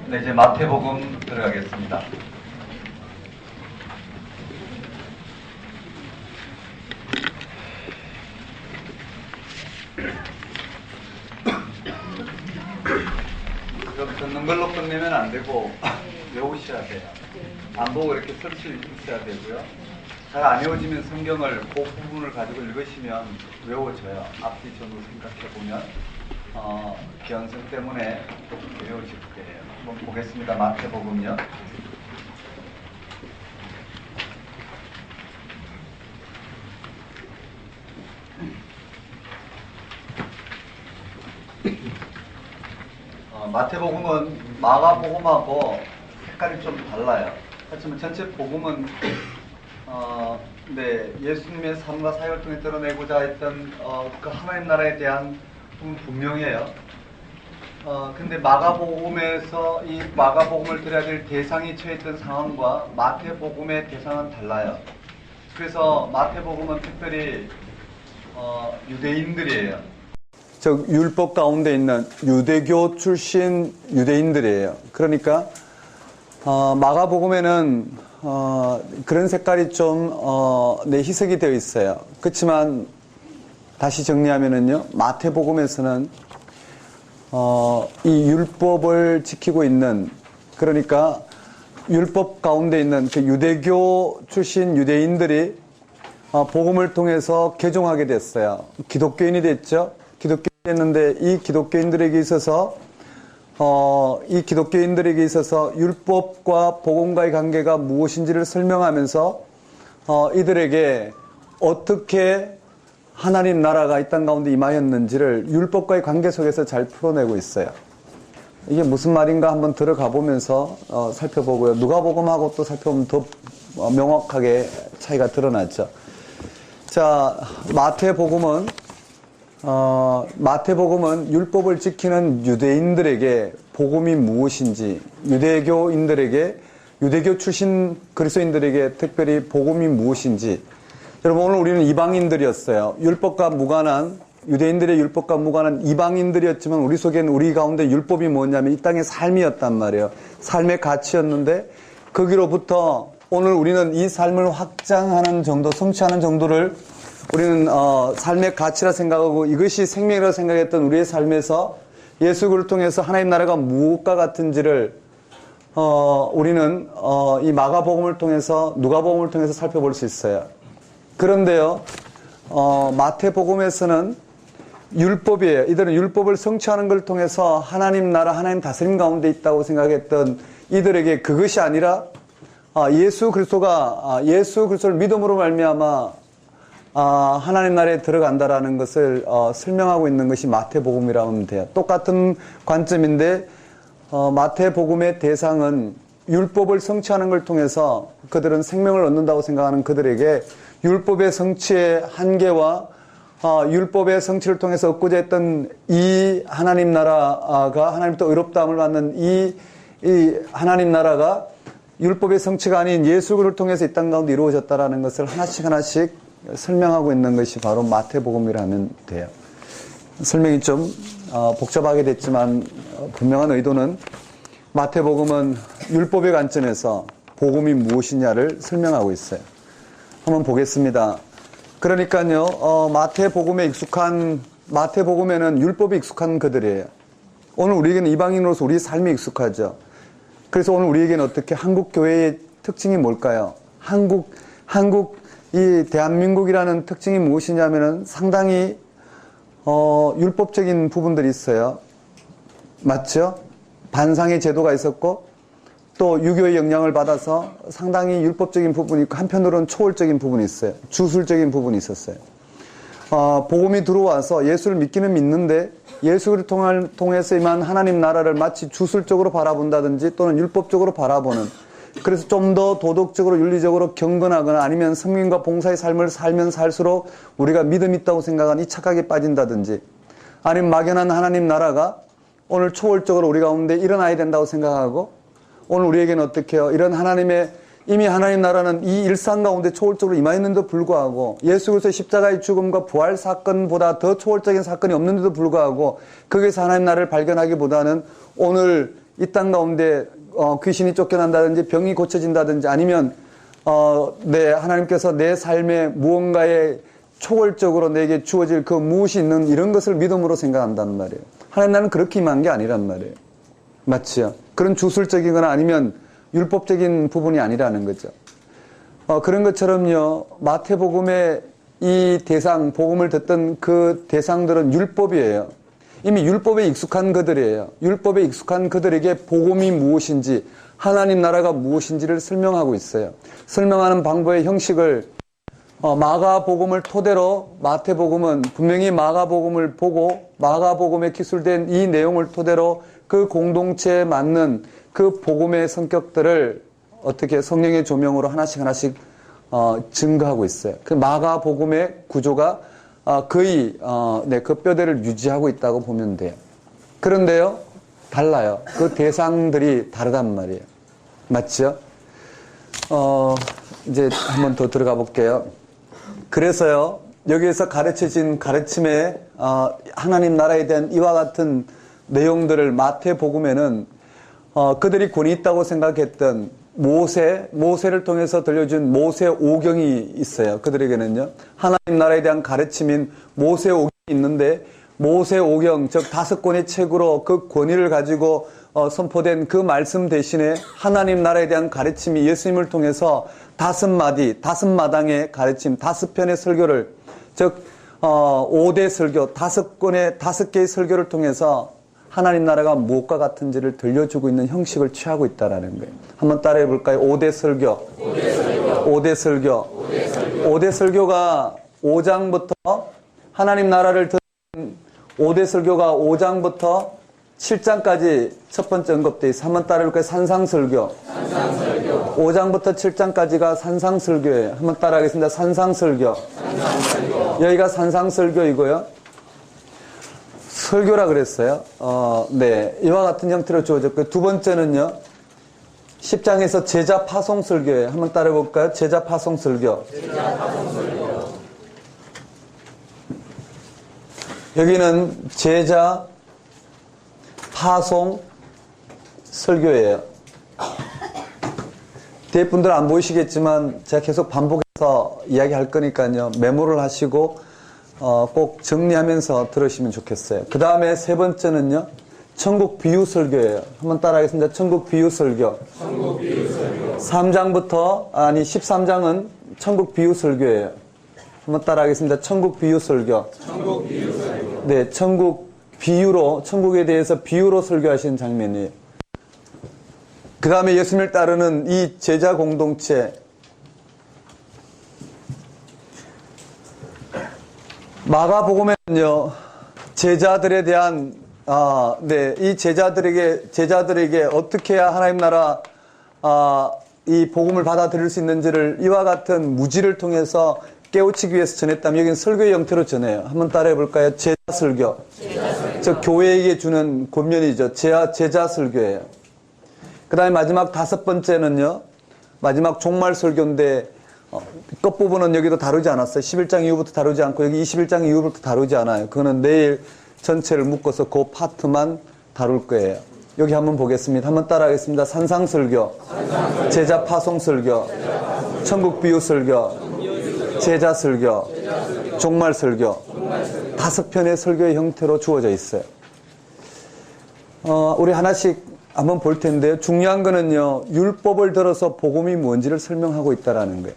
네, 이제 마태복음 들어가겠습니다. 이거 듣는 걸로 끝내면 안 되고 외우셔야 돼요. 안 보고 이렇게 쓸 수 있어야 되고요. 잘 안 외워지면 성경을 그 부분을 가지고 읽으시면 외워져요. 앞뒤 전후 생각해보면 기원성 때문에 외워질 거예요. 한번 보겠습니다. 마태복음요. 마태복음은 마가복음하고 색깔이 좀 달라요. 하지만 전체 복음은 예수님의 삶과 사역을 통해 드러내고자 했던 그 하나님 나라에 대한 부분 분명해요. 근데 마가복음에서 이 마가복음을 들어야 될 대상이 처했던 상황과 마태복음의 대상은 달라요. 그래서 마태복음은 특별히 유대인들이에요. 즉 율법 가운데 있는 유대교 출신 유대인들이에요. 그러니까 마가복음에는 그런 색깔이 좀 희석이 되어 있어요. 그렇지만 다시 정리하면은요, 마태복음에서는 이 율법을 지키고 있는, 그러니까 율법 가운데 있는 그 유대교 출신 유대인들이 복음을 통해서 개종하게 됐어요. 기독교인이 됐죠. 기독교인이 됐는데 이 기독교인들에게 있어서 율법과 복음과의 관계가 무엇인지를 설명하면서 이들에게 어떻게 하나님 나라가 이 땅 가운데 임하였는지를 율법과의 관계 속에서 잘 풀어내고 있어요. 이게 무슨 말인가 한번 들어가 보면서 살펴보고요. 누가복음하고 또 살펴보면 더 명확하게 차이가 드러나죠. 자, 마태복음은 율법을 지키는 유대인들에게 복음이 무엇인지, 유대교 출신 그리스도인들에게 특별히 복음이 무엇인지. 여러분, 오늘 우리는 이방인들이었어요. 유대인들의 율법과 무관한 이방인들이었지만 우리 속에는, 우리 가운데 율법이 뭐냐면 이 땅의 삶이었단 말이에요. 삶의 가치였는데 거기로부터 오늘 우리는 이 삶을 확장하는 정도, 성취하는 정도를 우리는 삶의 가치라 생각하고 이것이 생명이라고 생각했던 우리의 삶에서 예수 그리스도를 통해서 하나님 나라가 무엇과 같은지를 우리는 이 마가복음을 통해서, 누가복음을 통해서 살펴볼 수 있어요. 그런데요, 마태복음에서는 율법이에요. 이들은 율법을 성취하는 걸 통해서 하나님 나라, 하나님 다스림 가운데 있다고 생각했던 이들에게 그것이 아니라 예수 그리스도를 믿음으로 말미암아 하나님 나라에 들어간다라는 것을 설명하고 있는 것이 마태복음이라고 하면 돼요. 똑같은 관점인데 마태복음의 대상은 율법을 성취하는 걸 통해서 그들은 생명을 얻는다고 생각하는 그들에게 율법의 성취의 한계와 율법의 성취를 통해서 얻고자 했던 이 하나님 나라가, 하나님부터 의롭다함을 받는 이 하나님 나라가 율법의 성취가 아닌 예수 그리스도를 통해서 이 땅 가운데 이루어졌다라는 것을 하나씩 설명하고 있는 것이 바로 마태복음이라면 돼요. 설명이 좀 복잡하게 됐지만 분명한 의도는 마태복음은 율법의 관점에서 복음이 무엇이냐를 설명하고 있어요. 한번 보겠습니다. 그러니까요, 마태복음에는 율법이 익숙한 그들이에요. 오늘 우리에게는 이방인으로서 우리의 삶이 익숙하죠. 그래서 오늘 우리에게는 어떻게 한국 교회의 특징이 뭘까요? 이 대한민국이라는 특징이 무엇이냐면은 상당히 율법적인 부분들이 있어요. 맞죠? 반상의 제도가 있었고 또 유교의 영향을 받아서 상당히 율법적인 부분이 있고 한편으로는 초월적인 부분이 있어요. 주술적인 부분이 있었어요. 복음이 들어와서 예수를 믿기는 믿는데 예수를 통해서 임한 하나님 나라를 마치 주술적으로 바라본다든지 또는 율법적으로 바라보는, 그래서 좀 더 도덕적으로 윤리적으로 경건하거나 아니면 성민과 봉사의 삶을 살면 살수록 우리가 믿음이 있다고 생각하는 이 착각에 빠진다든지, 아니면 막연한 하나님 나라가 오늘 초월적으로 우리 가운데 일어나야 된다고 생각하고 오늘 우리에게는 어떻게 해요? 이런 이미 하나님 나라는 이 일상 가운데 초월적으로 임하였는데도 불구하고 예수 그리스도의 십자가의 죽음과 부활 사건보다 더 초월적인 사건이 없는데도 불구하고 거기서 하나님 나라를 발견하기보다는 오늘 이 땅 가운데 귀신이 쫓겨난다든지 병이 고쳐진다든지 아니면 하나님께서 내 삶에 무언가에 초월적으로 내게 주어질 그 무엇이 있는 이런 것을 믿음으로 생각한단 말이에요. 하나님 나는 그렇게 임한 게 아니란 말이에요. 맞죠? 그런 주술적이거나 아니면 율법적인 부분이 아니라는 거죠. 그런 것처럼요, 마태복음의 이 대상, 복음을 듣던 그 대상들은 율법이에요. 이미 율법에 익숙한 그들이에요. 율법에 익숙한 그들에게 복음이 무엇인지, 하나님 나라가 무엇인지를 설명하고 있어요. 설명하는 방법의 형식을 마가복음을 토대로 마태복음은 분명히 마가복음을 보고 마가복음에 기술된 이 내용을 토대로 그 공동체에 맞는 그 복음의 성격들을 어떻게 성령의 조명으로 하나씩 증거하고 있어요. 그 마가복음의 구조가 거의 그 뼈대를 유지하고 있다고 보면 돼요. 그런데요, 달라요. 그 대상들이 다르단 말이에요. 맞죠? 이제 한번 더 들어가 볼게요. 그래서요, 여기에서 가르쳐진 가르침에 하나님 나라에 대한 이와 같은 내용들을 마태복음에는 그들이 권위 있다고 생각했던 모세를 통해서 들려준 모세 오경이 있어요. 그들에게는요. 하나님 나라에 대한 가르침인 모세 오경이 있는데 모세 오경, 즉 5권의 책으로 그 권위를 가지고 선포된 그 말씀 대신에 하나님 나라에 대한 가르침이 예수님을 통해서 5마디, 5마당의 가르침, 5편의 설교를, 즉 5대 설교, 5개의 설교를 통해서 하나님 나라가 무엇과 같은지를 들려주고 있는 형식을 취하고 있다는 거예요. 한번 따라해 볼까요? 5대 설교. 5대 설교. 5대 설교가 5장부터 하나님 나라를 듣는 5대 설교가 5장부터 7장까지 첫 번째 언급되어 있어요. 한번 따라해 볼까요? 산상설교. 5장부터 7장까지가 산상설교예요. 한번 따라하겠습니다. 산상설교. 여기가 산상설교이고요. 설교라 그랬어요. 이와 같은 형태로 주어졌고요. 두 번째는요, 10장에서 제자 파송 설교예요. 한번 따라해 볼까요? 제자 파송 설교. 여기는 제자 파송 설교예요. 뒤에 분들 안 보이시겠지만 제가 계속 반복해서 이야기할 거니까요. 메모를 하시고 꼭 정리하면서 들으시면 좋겠어요. 그 다음에 세 번째는요, 천국 비유 설교예요. 한번 따라하겠습니다. 천국 비유 설교. 13장은 천국 비유 설교예요. 한번 따라하겠습니다. 천국 비유 설교. 네, 천국에 대해서 비유로 설교하시는 장면이에요. 그 다음에 예수님을 따르는 이 제자 공동체, 마가복음에는요, 제자들에 대한 이 제자들에게 어떻게 해야 하나님 나라 이 복음을 받아들일 수 있는지를 이와 같은 무지를 통해서 깨우치기 위해서 전했다면 여기는 설교의 형태로 전해요. 한번 따라해 볼까요? 제자 설교. 저 교회에게 주는 권면이죠. 제자 설교예요. 그 다음에 마지막 5번째는요, 마지막 종말 설교인데 끝부분은 여기도 다루지 않았어요. 11장 이후부터 다루지 않고 여기 21장 이후부터 다루지 않아요. 그거는 내일 전체를 묶어서 그 파트만 다룰 거예요. 여기 한번 보겠습니다. 한번 따라하겠습니다. 산상설교, 제자 파송설교, 천국 비유 설교, 제자 설교, 종말 설교, 5편의 설교의 형태로 주어져 있어요. 우리 하나씩 한번 볼 텐데요. 중요한 거는요, 율법을 들어서 복음이 뭔지를 설명하고 있다는 거예요.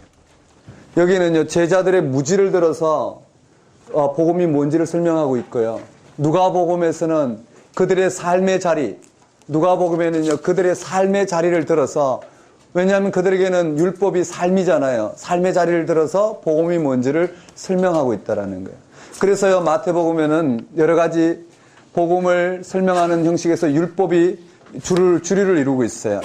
여기는요, 제자들의 무지를 들어서 복음이 뭔지를 설명하고 있고요. 누가복음에서는 그들의 삶의 자리, 누가복음에는요, 그들의 삶의 자리를 들어서, 왜냐하면 그들에게는 율법이 삶이잖아요. 삶의 자리를 들어서 복음이 뭔지를 설명하고 있다는 거예요. 그래서요, 마태복음에는 여러 가지 복음을 설명하는 형식에서 율법이 주류를 이루고 있어요.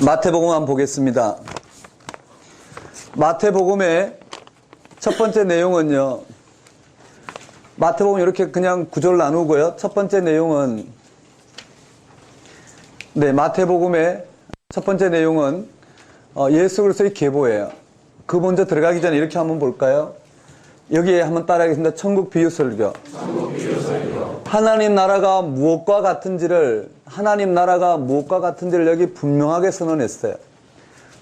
마태복음 한번 보겠습니다. 마태복음의 첫 번째 내용은요, 마태복음 이렇게 그냥 구조를 나누고요. 첫 번째 내용은, 마태복음의 첫 번째 내용은 예수 그리스도의 계보예요. 그 먼저 들어가기 전에 이렇게 한번 볼까요? 여기에 한번 따라하겠습니다. 천국 비유 설교. 하나님 나라가 무엇과 같은지를 여기 분명하게 선언했어요.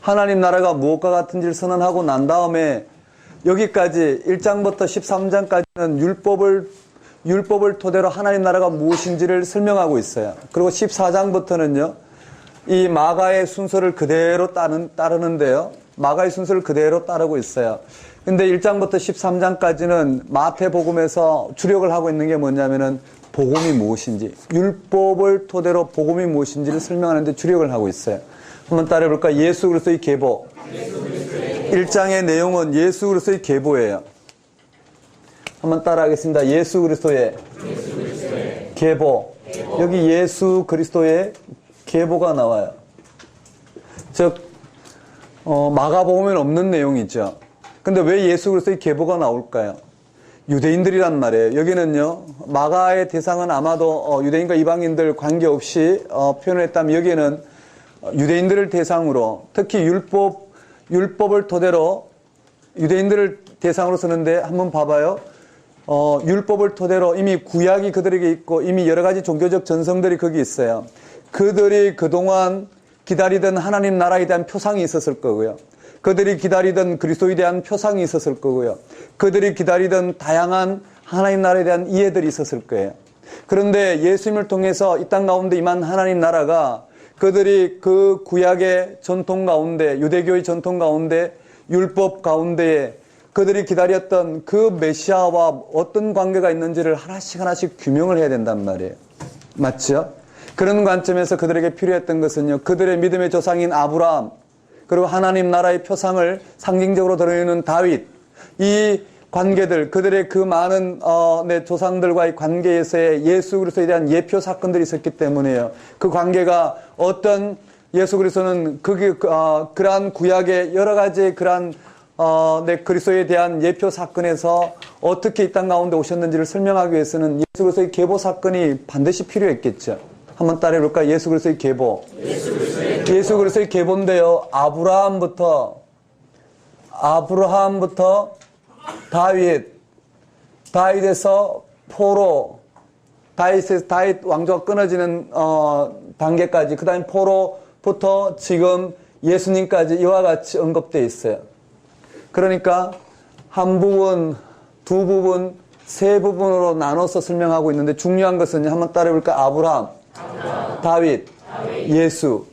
하나님 나라가 무엇과 같은지를 선언하고 난 다음에 여기까지 1장부터 13장까지는 율법을 토대로 하나님 나라가 무엇인지를 설명하고 있어요. 그리고 14장부터는요, 이 마가의 순서를 그대로 따르는데요. 마가의 순서를 그대로 따르고 있어요. 근데 1장부터 13장까지는 마태복음에서 주력을 하고 있는 게 뭐냐면은 복음이 무엇인지, 율법을 토대로 복음이 무엇인지를 설명하는데 주력을 하고 있어요. 한번 따라해볼까요? 예수 그리스도의 계보. 1장의 내용은 예수 그리스도의 계보예요. 한번 따라하겠습니다. 예수 그리스도의 계보. 여기 예수 그리스도의 계보가 나와요. 즉 마가복음에는 없는 내용이죠. 근데 왜 예수 그리스도의 계보가 나올까요? 유대인들이란 말이에요. 여기는요, 마가의 대상은 아마도 유대인과 이방인들 관계없이 표현을 했다면, 여기에는 유대인들을 대상으로, 특히 율법을 토대로 유대인들을 대상으로 쓰는데, 한번 봐봐요. 율법을 토대로 이미 구약이 그들에게 있고 이미 여러 가지 종교적 전성들이 거기 있어요. 그들이 그동안 기다리던 하나님 나라에 대한 표상이 있었을 거고요. 그들이 기다리던 그리스도에 대한 표상이 있었을 거고요. 그들이 기다리던 다양한 하나님 나라에 대한 이해들이 있었을 거예요. 그런데 예수님을 통해서 이 땅 가운데 임한 하나님 나라가 그들이 그 구약의 전통 가운데, 유대교의 전통 가운데, 율법 가운데에 그들이 기다렸던 그 메시아와 어떤 관계가 있는지를 하나씩 규명을 해야 된단 말이에요. 맞죠? 그런 관점에서 그들에게 필요했던 것은요, 그들의 믿음의 조상인 아브라함, 그리고 하나님 나라의 표상을 상징적으로 드러내는 다윗, 이 관계들, 그들의 그 많은 조상들과의 관계에서의 예수 그리스도에 대한 예표 사건들이 있었기 때문에요. 그 관계가 어떤 예수 그리스도는 그러한 구약의 여러 가지 그러한 그리스도에 대한 예표 사건에서 어떻게 이 땅 가운데 오셨는지를 설명하기 위해서는 예수 그리스도의 계보 사건이 반드시 필요했겠죠. 한번 따라해볼까요? 예수 그리스도의 계보. 예수 그리스도의 계보인데요, 아브라함부터 다윗에서 포로, 다윗 왕조가 끊어지는 단계까지, 그 다음에 포로부터 지금 예수님까지 이와 같이 언급되어 있어요. 그러니까 한 부분, 두 부분, 세 부분으로 나눠서 설명하고 있는데, 중요한 것은 한번 따라해볼까요? 아브라함, 다윗, 예수.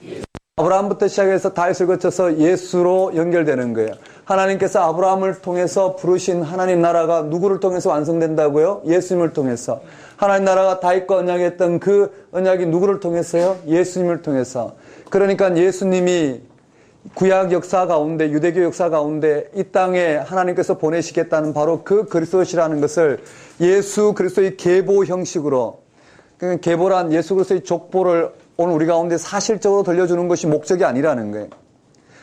아브라함부터 시작해서 다윗을 거쳐서 예수로 연결되는 거예요. 하나님께서 아브라함을 통해서 부르신 하나님 나라가 누구를 통해서 완성된다고요? 예수님을 통해서. 하나님 나라가 다윗과 언약했던 그 언약이 누구를 통해서요? 예수님을 통해서. 그러니까 예수님이 구약 역사 가운데, 유대교 역사 가운데 이 땅에 하나님께서 보내시겠다는 바로 그 그리스도시라는 것을 예수 그리스도의 계보 형식으로, 그 계보란 예수 그리스도의 족보를 오늘 우리 가운데 사실적으로 들려주는 것이 목적이 아니라는 거예요.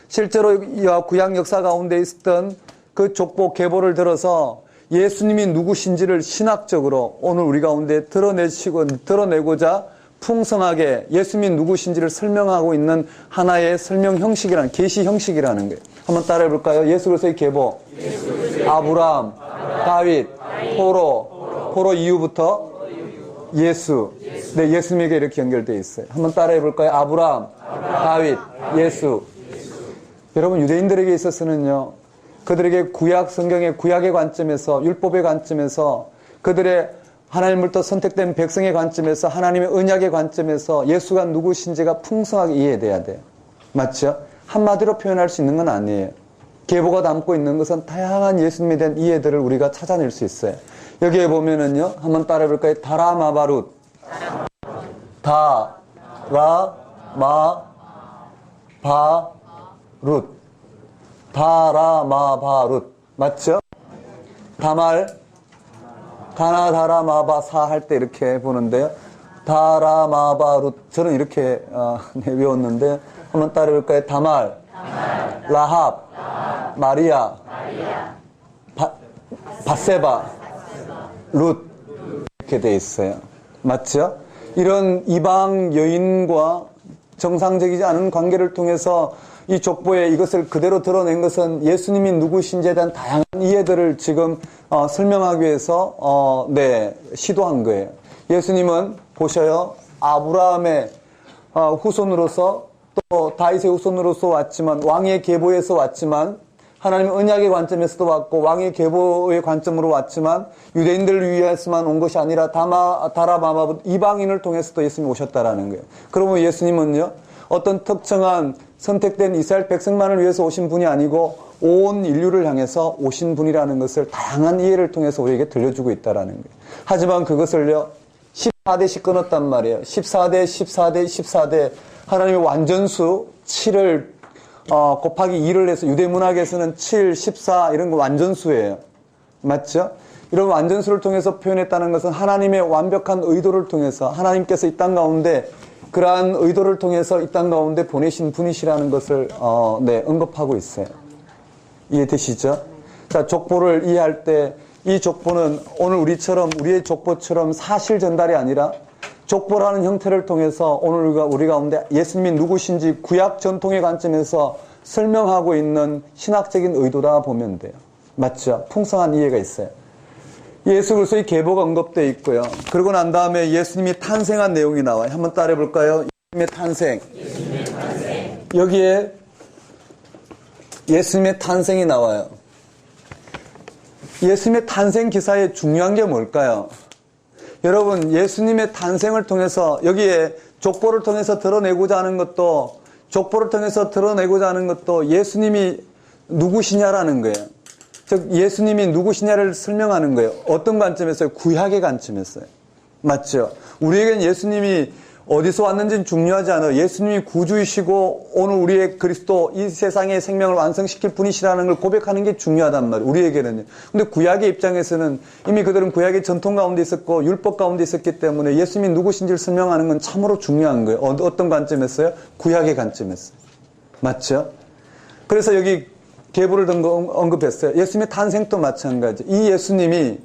실제로 구약 역사 가운데 있었던 그 족보 계보를 들어서 예수님이 누구신지를 신학적으로 오늘 우리 가운데 드러내고자 풍성하게 예수님이 누구신지를 설명하고 있는 하나의 설명 형식이라는, 계시 형식이라는 거예요. 한번 따라해 볼까요? 예수 그리스도의 계보. 아브라함, 다윗, 포로 이후부터 예수. 네, 예수님에게 이렇게 연결되어 있어요. 한번 따라해 볼까요? 아브라함, 다윗, 예수. 여러분, 유대인들에게 있어서는요, 그들에게 구약 성경의 구약의 관점에서, 율법의 관점에서, 그들의 하나님으로부터 선택된 백성의 관점에서, 하나님의 언약의 관점에서 예수가 누구신지가 풍성하게 이해돼야 돼요. 맞죠? 한마디로 표현할 수 있는 건 아니에요. 계보가 담고 있는 것은 다양한 예수님에 대한 이해들을 우리가 찾아낼 수 있어요. 여기에 보면은요, 한번 따라해 볼까요? 다라마바룻. 다라마바룻. 맞죠? 가나다라마바사 할 때 이렇게 보는데요. 다라마바룻. 저는 이렇게 외웠는데, 한번 따라해 볼까요? 다말, 라합, 마리아, 바세바, 룻. 이렇게 돼 있어요. 맞죠? 이런 이방 여인과 정상적이지 않은 관계를 통해서 이 족보에 이것을 그대로 드러낸 것은 예수님이 누구신지에 대한 다양한 이해들을 지금 설명하기 위해서 시도한 거예요. 예수님은 보셔요. 아브라함의 후손으로서 또 다윗의 후손으로서 왔지만 왕의 계보에서 왔지만 하나님의 언약의 관점에서도 왔고 왕의 계보의 관점으로 왔지만 유대인들을 위해서만 온 것이 아니라 다라마마 이방인을 통해서도 예수님이 오셨다라는 거예요. 그러면 예수님은요. 어떤 특정한 선택된 이스라엘 백성만을 위해서 오신 분이 아니고 온 인류를 향해서 오신 분이라는 것을 다양한 이해를 통해서 우리에게 들려주고 있다라는 거예요. 하지만 그것을요. 14대씩 끊었단 말이에요. 14대 하나님의 완전수 7을 곱하기 2를 해서 유대 문학에서는 7, 14 이런 거 완전수예요. 맞죠? 이런 완전수를 통해서 표현했다는 것은 하나님의 완벽한 의도를 통해서 하나님께서 이 땅 가운데 그러한 의도를 통해서 이 땅 가운데 보내신 분이시라는 것을 언급하고 있어요. 이해되시죠? 자, 족보를 이해할 때 이 족보는 오늘 우리의 족보처럼 사실 전달이 아니라 족보라는 형태를 통해서 오늘 우리 가운데 예수님이 누구신지 구약 전통의 관점에서 설명하고 있는 신학적인 의도라 보면 돼요. 맞죠? 풍성한 이해가 있어요. 예수 그리스도의 계보가 언급되어 있고요. 그러고 난 다음에 예수님이 탄생한 내용이 나와요. 한번 따라해 볼까요? 예수님의 탄생. 여기에 예수님의 탄생이 나와요. 예수님의 탄생 기사에 중요한 게 뭘까요? 여러분, 예수님의 탄생을 통해서 여기에 족보를 통해서 드러내고자 하는 것도 예수님이 누구시냐라는 거예요. 즉 예수님이 누구시냐를 설명하는 거예요. 어떤 관점에서요? 구약의 관점에서요. 맞죠? 우리에겐 예수님이 어디서 왔는지는 중요하지 않아요. 예수님이 구주이시고 오늘 우리의 그리스도 이 세상의 생명을 완성시킬 분이시라는 걸 고백하는 게 중요하단 말이에요. 우리에게는요. 근데 구약의 입장에서는 이미 그들은 구약의 전통 가운데 있었고 율법 가운데 있었기 때문에 예수님이 누구신지를 설명하는 건 참으로 중요한 거예요. 어떤 관점에서요? 구약의 관점에서요. 맞죠? 그래서 여기 계보를 언급했어요. 예수님의 탄생도 마찬가지. 이 예수님이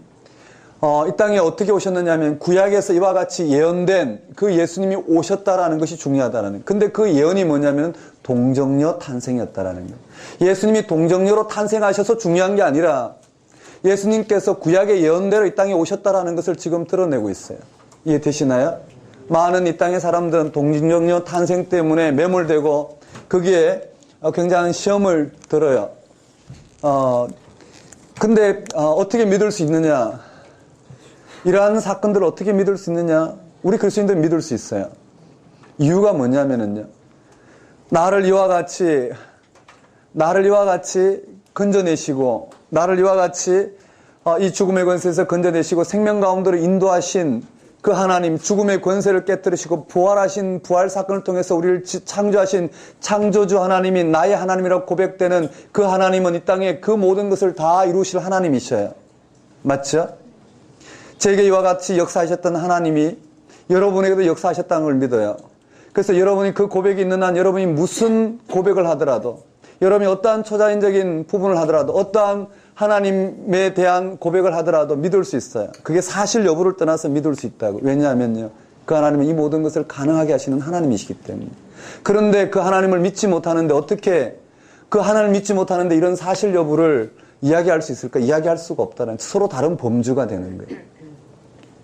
이 땅에 어떻게 오셨느냐 하면 구약에서 이와 같이 예언된 그 예수님이 오셨다라는 것이 중요하다라는 거예요. 근데 그 예언이 뭐냐면 동정녀 탄생이었다라는 거예요. 예수님이 동정녀로 탄생하셔서 중요한 게 아니라 예수님께서 구약의 예언대로 이 땅에 오셨다라는 것을 지금 드러내고 있어요. 이해되시나요? 많은 이 땅의 사람들은 동정녀 탄생 때문에 매몰되고 거기에 굉장한 시험을 들어요. 근데 어떻게 믿을 수 있느냐? 이러한 사건들을 어떻게 믿을 수 있느냐? 우리 그리스도인들 믿을 수 있어요. 이유가 뭐냐면은요. 나를 이와 같이 건져내시고 나를 이와 같이 이 죽음의 권세에서 건져내시고 생명 가운데로 인도하신 그 하나님, 죽음의 권세를 깨뜨리시고 부활하신 부활 사건을 통해서 우리를 창조하신 창조주 하나님이 나의 하나님이라고 고백되는 그 하나님은 이 땅에 그 모든 것을 다 이루실 하나님이셔요. 맞죠? 제게 이와 같이 역사하셨던 하나님이 여러분에게도 역사하셨다는 걸 믿어요. 그래서 여러분이 그 고백이 있는 한 여러분이 무슨 고백을 하더라도 여러분이 어떠한 초자연적인 부분을 하더라도 어떠한 하나님에 대한 고백을 하더라도 믿을 수 있어요. 그게 사실 여부를 떠나서 믿을 수 있다고. 왜냐하면요. 그 하나님은 이 모든 것을 가능하게 하시는 하나님이시기 때문에. 그런데 그 하나님을 믿지 못하는데 어떻게 그 하나님을 믿지 못하는데 이런 사실 여부를 이야기할 수 있을까? 이야기할 수가 없다는 서로 다른 범주가 되는 거예요.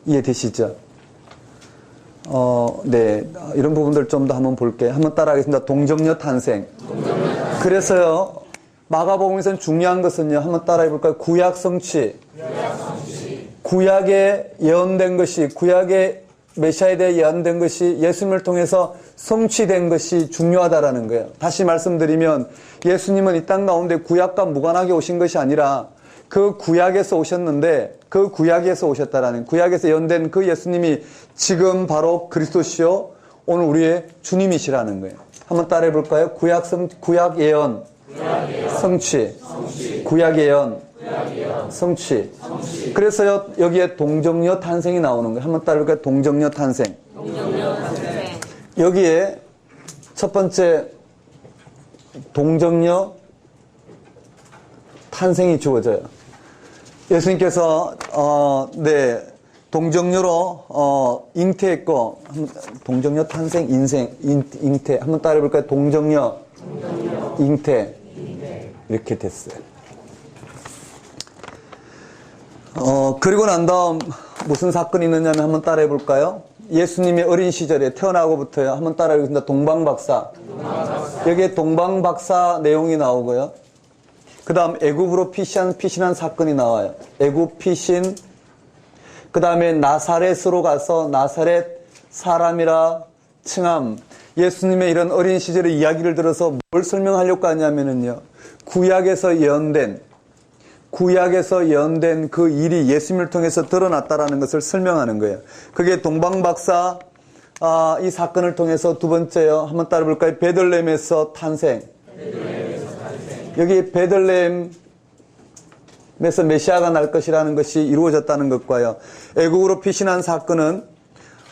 이해되시죠? 네. 이런 부분들 좀 더 한번 볼게요. 한번 따라하겠습니다. 동정녀 탄생. 그래서요, 마가복음에서는 중요한 것은요, 한번 따라해 볼까요? 구약 성취. 구약에 예언된 것이, 구약의 메시아에 대해 예언된 것이 예수님을 통해서 성취된 것이 중요하다라는 거예요. 다시 말씀드리면 예수님은 이 땅 가운데 구약과 무관하게 오신 것이 아니라 그 구약에서 오셨는데 그 구약에서 오셨다라는, 구약에서 예언된 그 예수님이 지금 바로 그리스도시요 오늘 우리의 주님이시라는 거예요. 한번 따라해 볼까요? 구약 예언 성취. 구약 예언 성취. 그래서요 여기에 동정녀 탄생이 나오는 거예요. 한번 따라해 볼까요? 동정녀 탄생. 여기에 첫 번째 동정녀 탄생이 주어져요. 예수님께서 동정녀로 잉태했고, 동정녀 탄생, 잉태. 한번 따라해 볼까요? 동정녀 잉태. 이렇게 됐어요. 그리고 난 다음 무슨 사건이 있느냐면 한번 따라해 볼까요? 예수님의 어린 시절에 태어나고부터요. 한번 따라해 보겠습니다. 동방박사. 여기에 동방박사 내용이 나오고요. 그 다음 애굽으로 피신한 사건이 나와요. 애굽 피신. 그 다음에 나사렛으로 가서 나사렛 사람이라 칭함. 예수님의 이런 어린 시절의 이야기를 들어서 뭘 설명하려고 하냐면요. 구약에서 예언된 그 일이 예수님을 통해서 드러났다라는 것을 설명하는 거예요. 그게 동방박사 이 사건을 통해서 두 번째요. 한번 따라 볼까요? 베들레헴에서 탄생. 여기 베들레헴에서 메시아가 날 것이라는 것이 이루어졌다는 것과요. 애국으로 피신한 사건은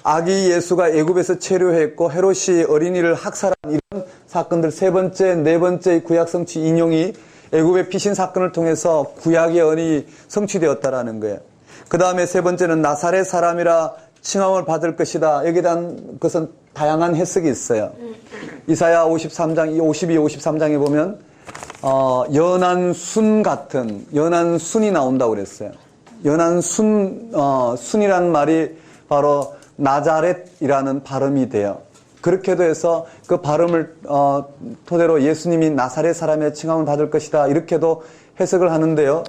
아기 예수가 애굽에서 체류했고 헤롯이 어린이를 학살한 이런 사건들 세 번째, 네 번째 구약 성취 인용이 애굽의 피신 사건을 통해서 구약의 언이 성취되었다라는 거예요. 그 다음에 세 번째는 나사렛 사람이라 칭함을 받을 것이다. 여기에 대한 것은 다양한 해석이 있어요. 이사야 53장, 52, 53장에 보면 연한 순 같은 연한 순이 나온다고 그랬어요. 연한 순이라는 말이 바로 나자렛이라는 발음이 돼요. 그렇게도 해서 그 발음을 토대로 예수님이 나사렛 사람의 칭함을 받을 것이다. 이렇게도 해석을 하는데요.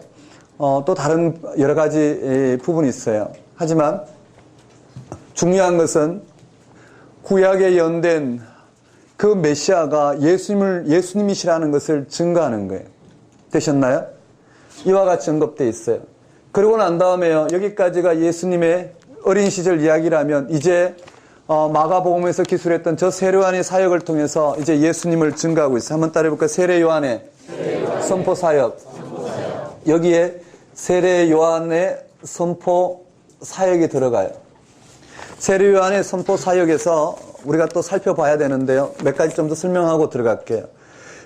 또 다른 여러 가지 부분이 있어요. 하지만 중요한 것은 구약에 예언된 그 메시아가 예수님이시라는 것을 증거하는 거예요. 되셨나요? 이와 같이 언급되어 있어요. 그러고 난 다음에요. 여기까지가 예수님의 어린 시절 이야기라면 이제 마가복음에서 기술했던 저 세례요한의 사역을 통해서 이제 예수님을 증거하고 있어요. 한번 따라해볼까요? 세례요한의 선포 사역. 여기에 세례요한의 선포 사역이 들어가요. 세례요한의 선포 사역에서 우리가 또 살펴봐야 되는데요. 몇 가지 좀 더 설명하고 들어갈게요.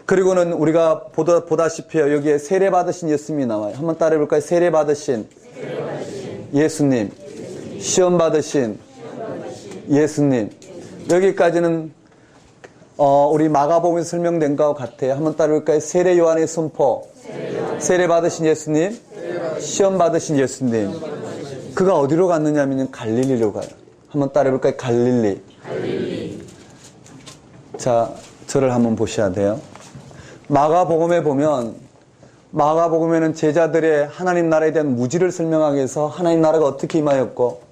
그리고는 우리가 보다시피요. 여기에 세례 받으신 예수님이 나와요. 한번 따라해볼까요? 세례 받으신 예수님. 시험 받으신 예수님. 여기까지는 우리 마가복음에서 설명된 것과 같아요. 한번 따라해볼까요? 세례 요한의 선포. 세례 받으신 예수님. 시험 받으신 예수님. 그가 어디로 갔느냐면 갈릴리로 가요. 한번 따라해볼까요? 갈릴리. 자, 저를 한번 보셔야 돼요. 마가복음에 보면 마가복음에는 제자들의 하나님 나라에 대한 무지를 설명하기 위해서 하나님 나라가 어떻게 임하였고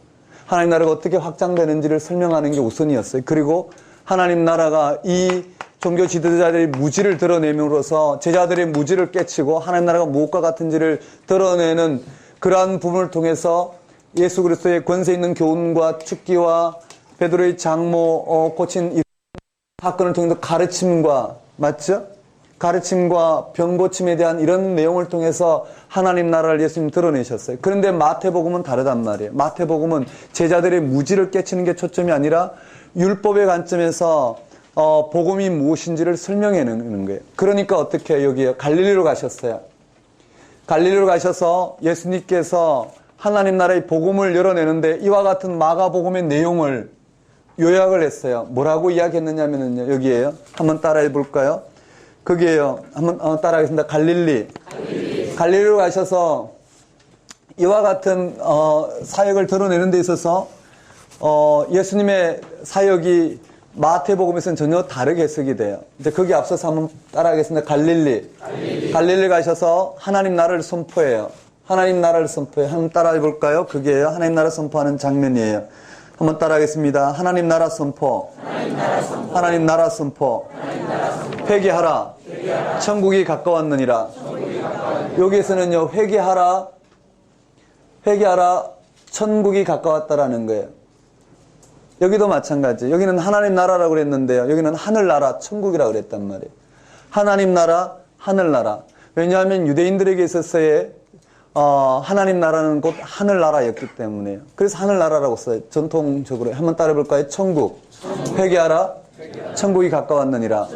하나님 나라가 어떻게 확장되는지를 설명하는 게 우선이었어요. 그리고 하나님 나라가 이 종교 지도자들의 무지를 드러내므로써 제자들의 무지를 깨치고 하나님 나라가 무엇과 같은지를 드러내는 그러한 부분을 통해서 예수 그리스도의 권세 있는 교훈과 축기와 베드로의 장모 고친 이 사건을 통해서 가르침과 맞죠? 가르침과 병고침에 대한 이런 내용을 통해서 하나님 나라를 예수님 드러내셨어요. 그런데 마태복음은 다르단 말이에요. 마태복음은 제자들의 무지를 깨치는 게 초점이 아니라 율법의 관점에서 복음이 무엇인지를 설명해 놓는 거예요. 그러니까 어떻게 해요? 여기에 갈릴리로 가셨어요. 갈릴리로 가셔서 예수님께서 하나님 나라의 복음을 열어내는데 이와 같은 마가복음의 내용을 요약을 했어요. 뭐라고 이야기했느냐면요. 여기에요. 한번 따라해 볼까요? 거기에요. 한번 따라하겠습니다. 갈릴리로 가셔서 이와 같은 사역을 드러내는 데 있어서 예수님의 사역이 마태복음에서는 전혀 다르게 해석이 돼요. 이제 거기 앞서서 한번 따라하겠습니다. 갈릴리 가셔서 하나님 나라를 선포해요. 하나님 나라를 선포해요. 한번 따라해 볼까요? 그게요. 하나님 나라 선포하는 장면이에요. 한번 따라하겠습니다. 하나님 나라 선포. 하나님 나라 선포. 회개하라. 천국이 가까웠느니라. 여기에서는요. 회개하라. 천국이 가까웠다라는 거예요. 여기도 마찬가지. 여기는 하나님 나라라고 그랬는데요. 여기는 하늘나라, 천국이라고 그랬단 말이에요. 하나님 나라, 하늘나라. 왜냐하면 유대인들에게 있어서의 하나님 나라는 곧 하늘나라였기 때문에요. 그래서 하늘나라라고 써요. 전통적으로. 한번 따라해볼까요? 천국. 회개하라. 천국이 가까웠느니라.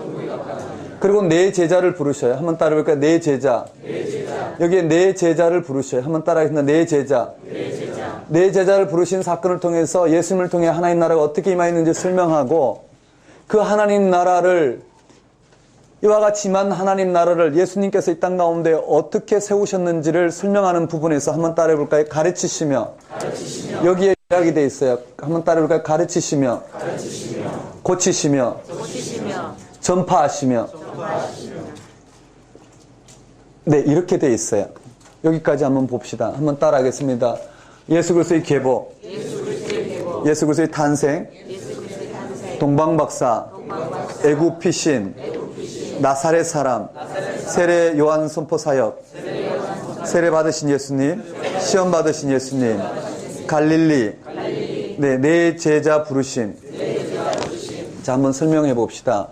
그리고 내 제자를 부르셔요. 한번 따라해볼까요? 내 제자. 여기에 내 제자를 부르셔요. 한번 따라하겠습니다. 내 제자. 내 제자를 부르신 사건을 통해서 예수님을 통해 하나님 나라가 어떻게 임하였는지 설명하고 그 하나님 나라를 이와 같이만 하나님 나라를 예수님께서 이 땅 가운데 어떻게 세우셨는지를 설명하는 부분에서 한번 따라해 볼까요? 가르치시며. 여기에 요약이 되어 있어요. 한번 따라해 볼까요? 가르치시며. 고치시며. 전파하시며. 네, 이렇게 되어 있어요. 여기까지 한번 봅시다. 한번 따라하겠습니다. 예수 그리스도의 계보, 예수 그리스도의 탄생, 동방박사, 애굽 피신, 나사렛 사람, 세례 요한 선포 사역, 세례 받으신 예수님, 시험 받으신 예수님, 갈릴리, 네, 내 제자 부르심. 자, 한번 설명해 봅시다.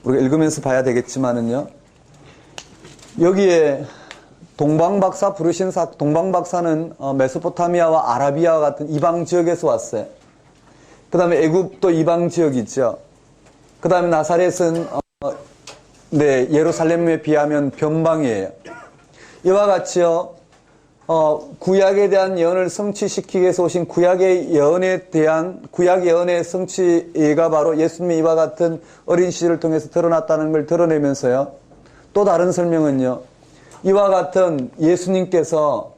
우리가 읽으면서 봐야 되겠지만은요. 여기에 동방박사 부르신 동방박사는 메소포타미아와 아라비아와 같은 이방 지역에서 왔어요. 그 다음에 애굽도 이방 지역이죠. 그 다음에 나사렛은 네, 예루살렘에 비하면 변방이에요. 이와 같이요, 구약에 대한 예언을 성취시키기 위해서 오신 구약의 예언의 성취가 바로 예수님의 이와 같은 어린 시절을 통해서 드러났다는 걸 드러내면서요. 또 다른 설명은요, 이와 같은 예수님께서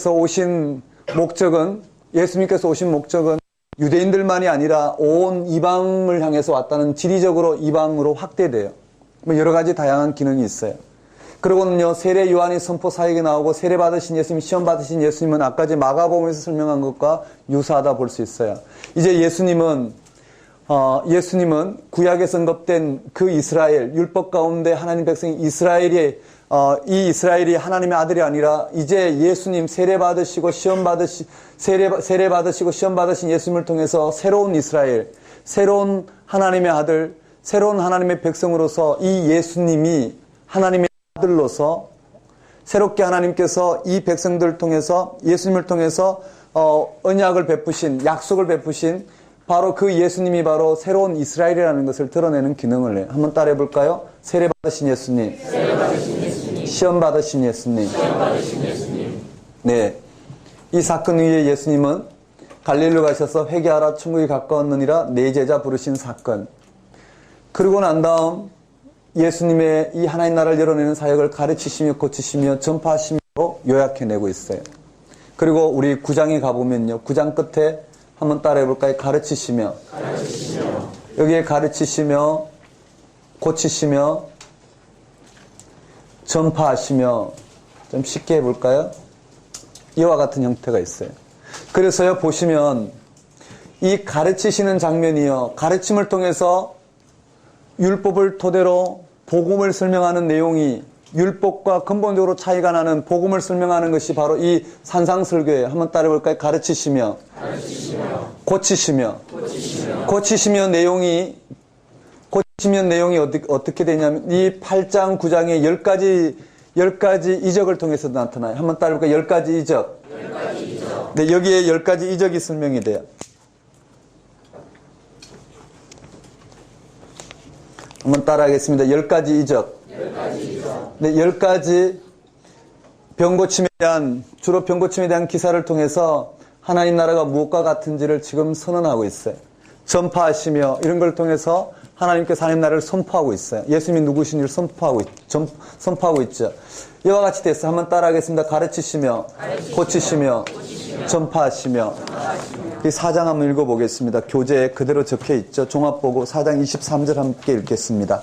오신 목적은 유대인들만이 아니라 온 이방을 향해서 왔다는, 지리적으로 이방으로 확대돼요. 여러 가지 다양한 기능이 있어요. 그리고는요, 세례 요한이 선포 사역에 나오고 세례 받으신 예수님, 시험 받으신 예수님은 아까 마가복음에서 설명한 것과 유사하다 볼 수 있어요. 이제 예수님은 구약에 언급된 그 이스라엘, 율법 가운데 하나님 백성인 이스라엘이 하나님의 아들이 아니라 이제 예수님 세례 받으시고 시험 받으신 예수님을 통해서 새로운 이스라엘, 새로운 하나님의 아들, 새로운 하나님의 백성으로서 이 예수님이 하나님의 아들로서 새롭게 하나님께서 이 백성들을 통해서, 예수님을 통해서 언약을 베푸신, 약속을 베푸신 바로 그 예수님이 바로 새로운 이스라엘이라는 것을 드러내는 기능을 해요. 한번 따라해 볼까요? 세례 받으신 예수님, 시험 받으신 예수님. 네, 이 사건 위에 예수님은 갈릴리로 가셔서 회개하라 천국이 가까웠느니라 내 제자 부르신 사건. 그리고 난 다음 예수님의 이 하나님 나라를 열어내는 사역을 가르치시며 고치시며 전파하시므로 요약해내고 있어요. 그리고 우리 9장에 가보면요, 9장 끝에 한번 따라해 볼까요? 가르치시며. 여기에 가르치시며 고치시며 전파하시며, 좀 쉽게 해볼까요? 이와 같은 형태가 있어요. 그래서요, 보시면 이 가르치시는 장면이요, 가르침을 통해서 율법을 토대로 복음을 설명하는 내용이, 율법과 근본적으로 차이가 나는 복음을 설명하는 것이 바로 이 산상설교예요. 한번 따라해볼까요? 가르치시며 고치시며 내용이 어떻게 되냐면 이 8장 9장의 10가지 이적을 통해서 나타나요. 한번 따라해볼까요? 10가지 이적. 네, 여기에 10가지 이적이 설명이 돼요. 한번 따라하겠습니다. 10가지 이적. 네, 10가지 주로 병고침에 대한 기사를 통해서 하나님 나라가 무엇과 같은지를 지금 선언하고 있어요. 전파하시며 이런 걸 통해서 하나님께서 하나님 나라를 선포하고 있어요. 예수님이 누구신지를 선포하고 있죠. 이와 같이 됐어요. 한번 따라하겠습니다. 가르치시며 고치시며 전파하시며. 이 4장 한번 읽어보겠습니다. 교재에 그대로 적혀 있죠. 종합보고 4장 23절 함께 읽겠습니다.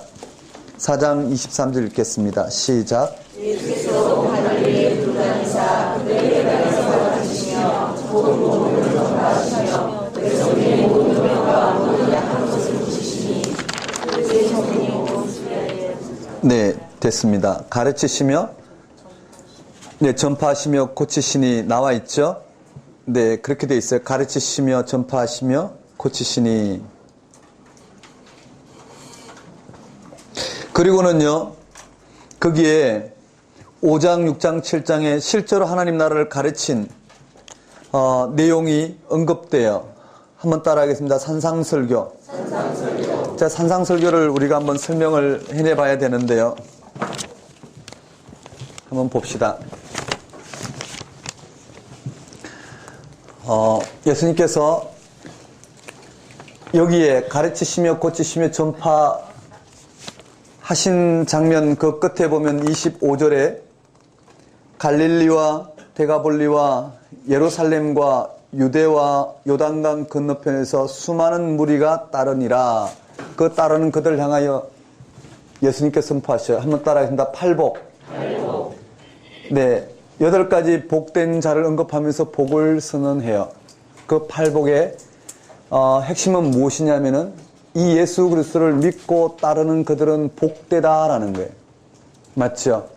4장 23절 읽겠습니다. 시작. 예수께서 갈릴리에 두다니사 그들의 땅에서 가르치시며 복음을 전파하시며 백성의 모든 병과 모든 약한 것을 고치시니 그들의 정령이 온 이스라엘. 네, 됐습니다. 가르치시며, 네, 전파하시며 고치시니 나와 있죠. 네, 그렇게 돼 있어요. 가르치시며 전파하시며 고치시니. 그리고는요, 거기에 5장, 6장, 7장에 실제로 하나님 나라를 가르친 내용이 언급돼요. 한번 따라하겠습니다. 산상설교. 자, 산상설교를 우리가 한번 설명을 해내봐야 되는데요. 한번 봅시다. 예수님께서 여기에 가르치시며 고치시며 하신 장면 그 끝에 보면 25절에 갈릴리와 데가볼리와 예루살렘과 유대와 요단강 건너편에서 수많은 무리가 따르니라. 그 따르는 그들을 향하여 예수님께서 선포하셔요. 한번 따라하겠습니다. 팔복. 네, 8가지 복된 자를 언급하면서 복을 선언해요. 그 팔복의 핵심은 무엇이냐면은 이 예수 그리스도를 믿고 따르는 그들은 복되다라는 거예요. 맞죠?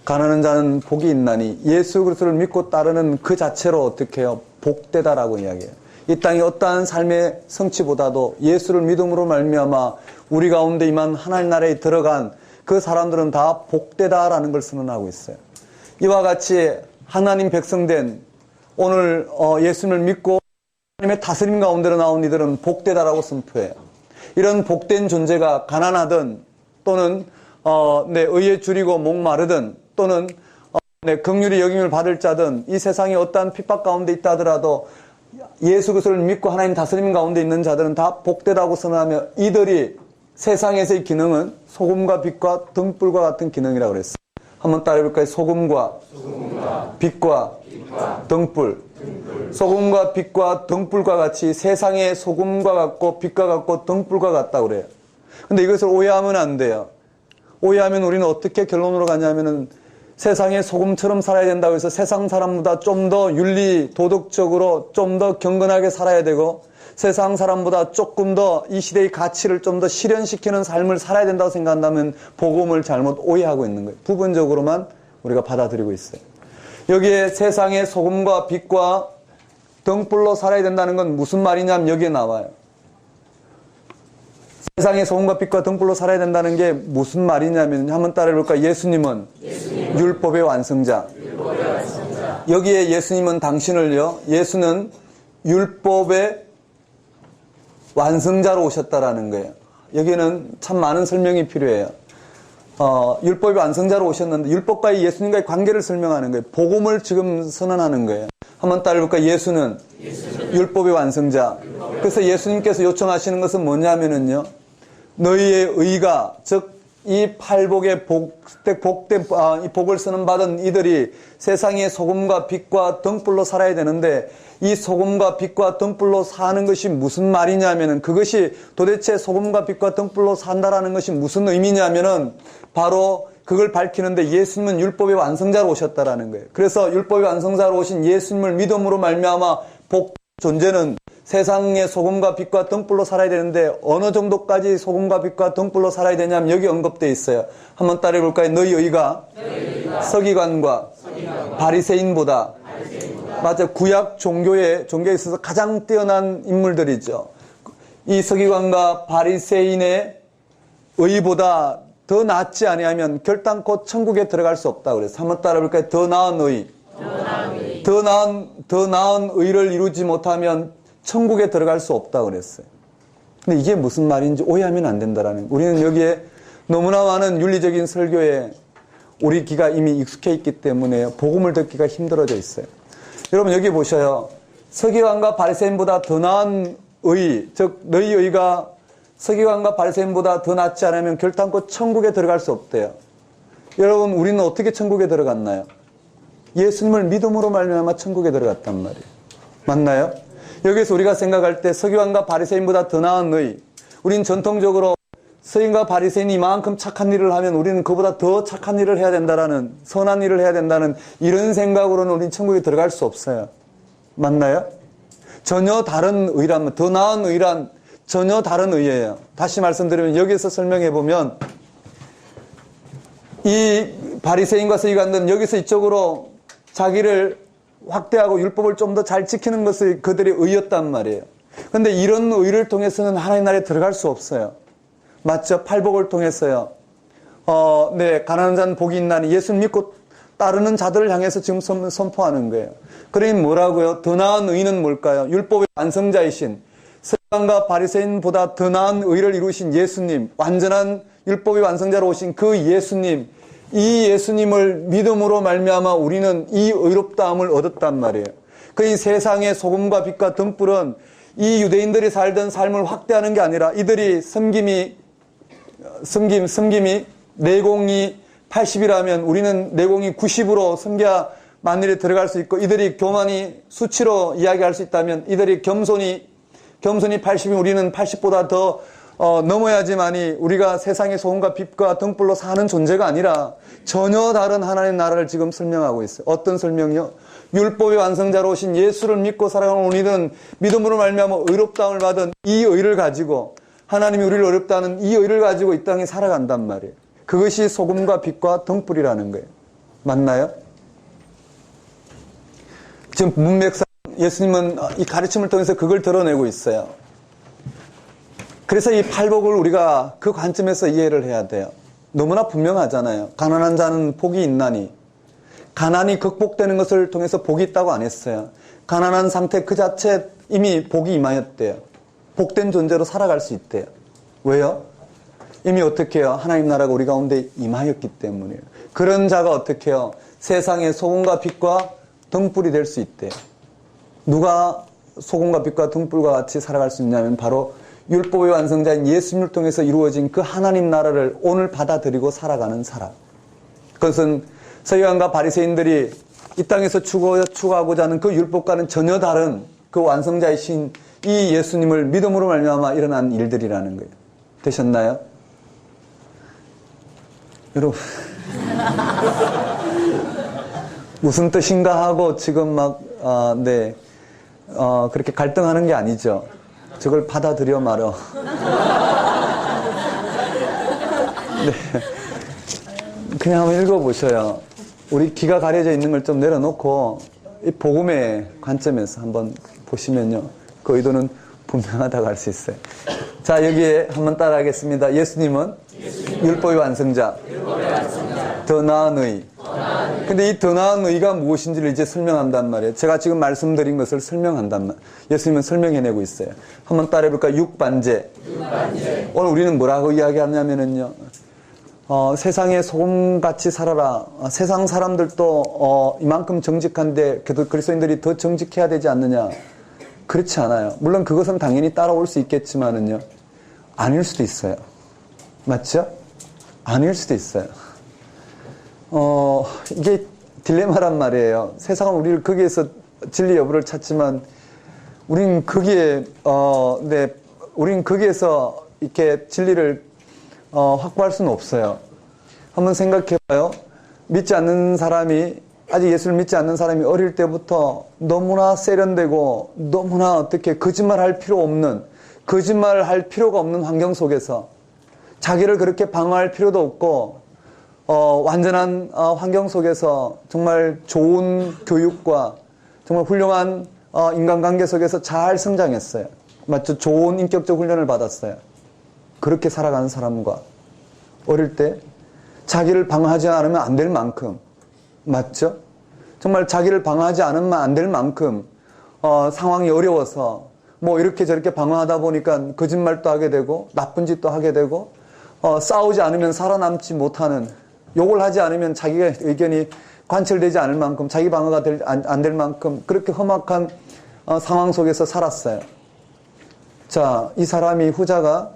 가난한 자는 복이 있나니 예수 그리스도를 믿고 따르는 그 자체로 어떻게 해요? 복되다라고 이야기해요. 이 땅의 어떠한 삶의 성취보다도 예수를 믿음으로 말미암아 우리 가운데 임한 하나님 나라에 들어간 그 사람들은 다 복되다라는 걸 선언하고 있어요. 이와 같이 하나님 백성된 오늘 예수님을 믿고 하나님의 다스림 가운데로 나온 이들은 복되다라고 선포해요. 이런 복된 존재가 가난하든 또는 의에 줄이고 목마르든 또는 긍휼히 여김을 받을 자든 이 세상에 어떠한 핍박 가운데 있다 하더라도 예수 그리스도를 믿고 하나님 다스림 가운데 있는 자들은 다 복되다고 선언하며 이들이 세상에서의 기능은 소금과 빛과 등불과 같은 기능이라고 그랬어요. 한번 따라해볼까요? 소금과 빛과 등불. 소금과 빛과 등불과 같이 세상의 소금과 같고 빛과 같고 등불과 같다고 그래요. 근데 이것을 오해하면 안 돼요. 오해하면 우리는 어떻게 결론으로 가냐면은 세상의 소금처럼 살아야 된다고 해서 세상 사람보다 좀 더 윤리, 도덕적으로 좀 더 경건하게 살아야 되고 세상 사람보다 조금 더 이 시대의 가치를 좀 더 실현시키는 삶을 살아야 된다고 생각한다면 복음을 잘못 오해하고 있는 거예요. 부분적으로만 우리가 받아들이고 있어요. 여기에 세상의 소금과 빛과 등불로 살아야 된다는 건 무슨 말이냐면 여기에 나와요. 세상의 소금과 빛과 등불로 살아야 된다는 게 무슨 말이냐면 한번 따라해볼까요? 예수님은 율법의 완성자. 여기에 예수님은 당신을요. 예수는 율법의 완성자로 오셨다라는 거예요. 여기는 참 많은 설명이 필요해요. 율법의 완성자로 오셨는데 율법과의 예수님과의 관계를 설명하는 거예요. 복음을 지금 선언하는 거예요. 한번 따라해볼까요? 예수는 율법의 완성자. 그래서 예수님께서 요청하시는 것은 뭐냐면은요. 너희의 의가 즉 이 팔복의 복된 이 복을 선언받은 이들이 세상의 소금과 빛과 등불로 살아야 되는데 이 소금과 빛과 등불로 사는 것이 무슨 말이냐면은 그것이 도대체 소금과 빛과 등불로 산다라는 것이 무슨 의미냐면은 바로 그걸 밝히는데 예수님은 율법의 완성자로 오셨다라는 거예요. 그래서 율법의 완성자로 오신 예수님을 믿음으로 말미암아 복 존재는 세상의 소금과 빛과 등불로 살아야 되는데 어느 정도까지 소금과 빛과 등불로 살아야 되냐면 여기 언급되어 있어요. 한번 따라해볼까요? 너희 의가 서기관과 바리새인보다 맞아요. 구약 종교에 있어서 가장 뛰어난 인물들이죠. 이 서기관과 바리새인의 의보다 더 낫지 아니하면 결단코 천국에 들어갈 수 없다 그래서 한번 따라해볼까요? 더 나은 의. 더 나은 의를 이루지 못하면 천국에 들어갈 수 없다 그랬어요. 근데 이게 무슨 말인지 오해하면 안 된다라는. 우리는 여기에 너무나 많은 윤리적인 설교에 우리 귀가 이미 익숙해 있기 때문에 복음을 듣기가 힘들어져 있어요. 여러분 여기 보셔요. 서기관과 바리새인보다 더 나은 의, 즉 너희 의가 서기관과 바리새인보다 더 낫지 않으면 결단코 천국에 들어갈 수 없대요. 여러분 우리는 어떻게 천국에 들어갔나요? 예수님을 믿음으로 말미암아 천국에 들어갔단 말이에요. 맞나요? 여기서 우리가 생각할 때 서기관과 바리새인보다 더 나은 의, 우린 전통적으로 서기관과 바리새인이 이만큼 착한 일을 하면 우리는 그보다 더 착한 일을 해야 된다라는, 선한 일을 해야 된다는 이런 생각으로는 우린 천국에 들어갈 수 없어요. 맞나요? 전혀 다른 의란, 더 나은 의란 전혀 다른 의예요. 다시 말씀드리면 여기서 설명해 보면 이 바리새인과 서기관들은 여기서 이쪽으로 자기를 확대하고 율법을 좀 더 잘 지키는 것이 그들의 의였단 말이에요. 그런데 이런 의를 통해서는 하나님 나라에 들어갈 수 없어요. 맞죠? 팔복을 통해서요. 가난한 자는 복이 있나니 예수를 믿고 따르는 자들을 향해서 지금 선포하는 거예요. 그러니 뭐라고요? 더 나은 의는 뭘까요? 율법의 완성자이신 서기관과 바리새인보다 더 나은 의를 이루신 예수님, 완전한 율법의 완성자로 오신 그 예수님, 이 예수님을 믿음으로 말미암아 우리는 이 의롭다함을 얻었단 말이에요. 그 세상의 소금과 빛과 등불은 이 유대인들이 살던 삶을 확대하는 게 아니라 이들이 섬김이 섬김이 내공이 80이라면 우리는 내공이 90으로 섬겨야 만일에 들어갈 수 있고, 이들이 교만이 수치로 이야기할 수 있다면 이들이 겸손이 80이면 우리는 80보다 더 넘어야지만이 우리가 세상의 소금과 빛과 등불로 사는 존재가 아니라 전혀 다른 하나님의 나라를 지금 설명하고 있어요. 어떤 설명이요? 율법의 완성자로 오신 예수를 믿고 살아가는 우리는 믿음으로 말미암아 의롭다함을 받은 이 의를 가지고, 하나님이 우리를 어렵다는 이 의를 가지고 이 땅에 살아간단 말이에요. 그것이 소금과 빛과 등불이라는 거예요. 맞나요? 지금 문맥상 예수님은 이 가르침을 통해서 그걸 드러내고 있어요. 그래서 이 팔복을 우리가 그 관점에서 이해를 해야 돼요. 너무나 분명하잖아요. 가난한 자는 복이 있나니. 가난이 극복되는 것을 통해서 복이 있다고 안 했어요. 가난한 상태 그 자체 이미 복이 임하였대요. 복된 존재로 살아갈 수 있대요. 왜요? 이미 어떻게 해요? 하나님 나라가 우리 가운데 임하였기 때문이에요. 그런 자가 어떻게 해요? 세상의 소금과 빛과 등불이 될 수 있대요. 누가 소금과 빛과 등불과 같이 살아갈 수 있냐면 바로 율법의 완성자인 예수님을 통해서 이루어진 그 하나님 나라를 오늘 받아들이고 살아가는 사람. 그것은 서기관과 바리새인들이 이 땅에서 추구하고자 하는 그 율법과는 전혀 다른 그 완성자이신 이 예수님을 믿음으로 말미암아 일어난 일들이라는 거예요. 되셨나요? 여러분 무슨 뜻인가 하고 지금 그렇게 갈등하는 게 아니죠. 저걸 받아들여 말어. 네. 그냥 한번 읽어보셔요. 우리 귀가 가려져 있는 걸 좀 내려놓고 이 복음의 관점에서 한번 보시면요. 그 의도는 분명하다고 할 수 있어요. 자, 여기에 한번 따라하겠습니다. 예수님은 율법의 완성자, 더 나은 의. 근데 이 더 나은 의가 무엇인지를 이제 설명한단 말이에요. 제가 지금 말씀드린 것을 설명한단 말이에요. 예수님은 설명해내고 있어요. 한번 따라해볼까요? 육반제. 오늘 우리는 뭐라고 이야기하냐면요. 세상에 소금같이 살아라. 세상 사람들도 이만큼 정직한데 그래도 그리스도인들이 더 정직해야 되지 않느냐. 그렇지 않아요. 물론 그것은 당연히 따라올 수 있겠지만은요. 아닐 수도 있어요. 맞죠? 아닐 수도 있어요. 이게 딜레마란 말이에요. 세상은 우리를 거기에서 진리 여부를 찾지만 우린 거기에 우린 거기에서 이렇게 진리를 확보할 수는 없어요. 한번 생각해봐요. 믿지 않는 사람이, 아직 예수를 믿지 않는 사람이 어릴 때부터 너무나 세련되고 너무나 어떻게 거짓말할 필요가 없는 환경 속에서 자기를 그렇게 방어할 필요도 없고 완전한 환경 속에서 정말 좋은 교육과 정말 훌륭한 인간관계 속에서 잘 성장했어요. 맞죠? 좋은 인격적 훈련을 받았어요. 그렇게 살아가는 사람과 어릴 때 자기를 방어하지 않으면 안 될 만큼, 맞죠? 정말 자기를 방어하지 않으면 안 될 만큼 상황이 어려워서 뭐 이렇게 저렇게 방어하다 보니까 거짓말도 하게 되고 나쁜 짓도 하게 되고 싸우지 않으면 살아남지 못하는, 욕을 하지 않으면 자기가 의견이 관철되지 않을 만큼, 자기 방어가 안 될 만큼 그렇게 험악한 상황 속에서 살았어요. 자, 이 사람이 후자가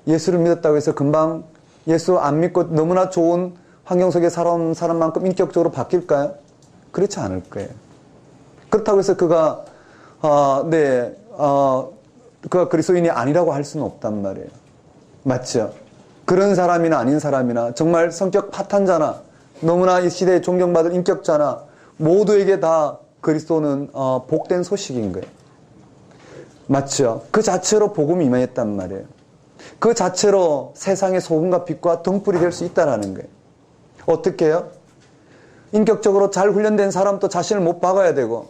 예수를 믿었다고 해서 금방 예수 안 믿고 너무나 좋은 환경 속에 살아온 사람만큼 인격적으로 바뀔까요? 그렇지 않을 거예요. 그렇다고 해서 그가 그리스도인이 아니라고 할 수는 없단 말이에요. 맞죠? 그런 사람이나 아닌 사람이나 정말 성격 파탄자나 너무나 이 시대에 존경받을 인격자나 모두에게 다 그리스도는 복된 소식인 거예요. 맞죠? 그 자체로 복음이 임했단 말이에요. 그 자체로 세상의 소금과 빛과 등불이 될 수 있다는 거예요. 어떻게 해요? 인격적으로 잘 훈련된 사람도 자신을 못 박아야 되고,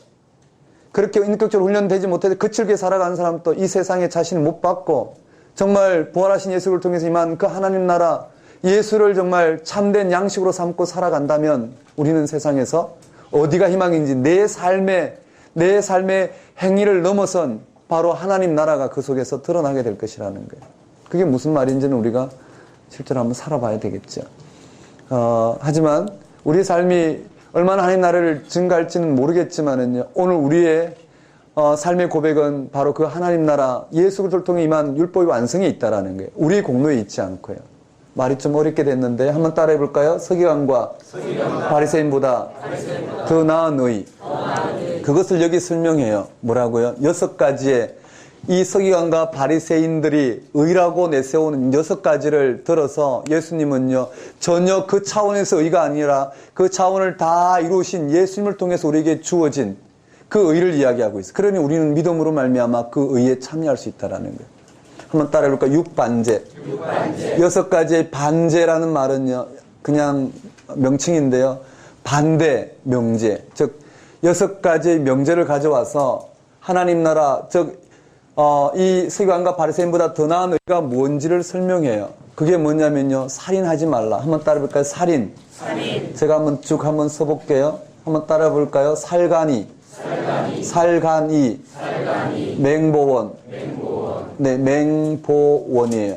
그렇게 인격적으로 훈련되지 못해서 거칠게 살아가는 사람도 이 세상에 자신을 못 박고, 정말 부활하신 예수를 통해서 임한 그 하나님 나라 예수를 정말 참된 양식으로 삼고 살아간다면 우리는 세상에서 어디가 희망인지 내 삶의 행위를 넘어선 바로 하나님 나라가 그 속에서 드러나게 될 것이라는 거예요. 그게 무슨 말인지는 우리가 실제로 한번 살아봐야 되겠죠. 하지만 우리 삶이 얼마나 하나님 나라를 증가할지는 모르겠지만은요, 오늘 우리의 삶의 고백은 바로 그 하나님 나라 예수 그리스도를 통해 임한 율법의 완성에 있다라는 거예요. 우리의 공로에 있지 않고요. 말이 좀 어렵게 됐는데 한번 따라해 볼까요? 서기관과 바리새인보다 더 나은 의. 그것을 여기 설명해요. 뭐라고요? 6가지의 이 서기관과 바리새인들이 의라고 내세우는 6가지를 들어서 예수님은요, 전혀 그 차원에서 의가 아니라 그 차원을 다 이루신 예수님을 통해서 우리에게 주어진 그 의를 이야기하고 있어요. 그러니 우리는 믿음으로 말미암아 그 의에 참여할 수 있다라는 거예요. 한번 따라해 볼까요? 육반제. 6가지의 반제라는 말은요, 그냥 명칭인데요. 반대 명제. 즉, 6가지의 명제를 가져와서 하나님 나라, 즉, 이 서기관과 바리새인보다 더 나은 의가 뭔지를 설명해요. 그게 뭐냐면요, 살인하지 말라. 한번 따라해 볼까요? 살인. 제가 한번 쭉 한번 써볼게요. 한번 따라해 볼까요? 살간이. 맹보원. 네, 맹보원이에요.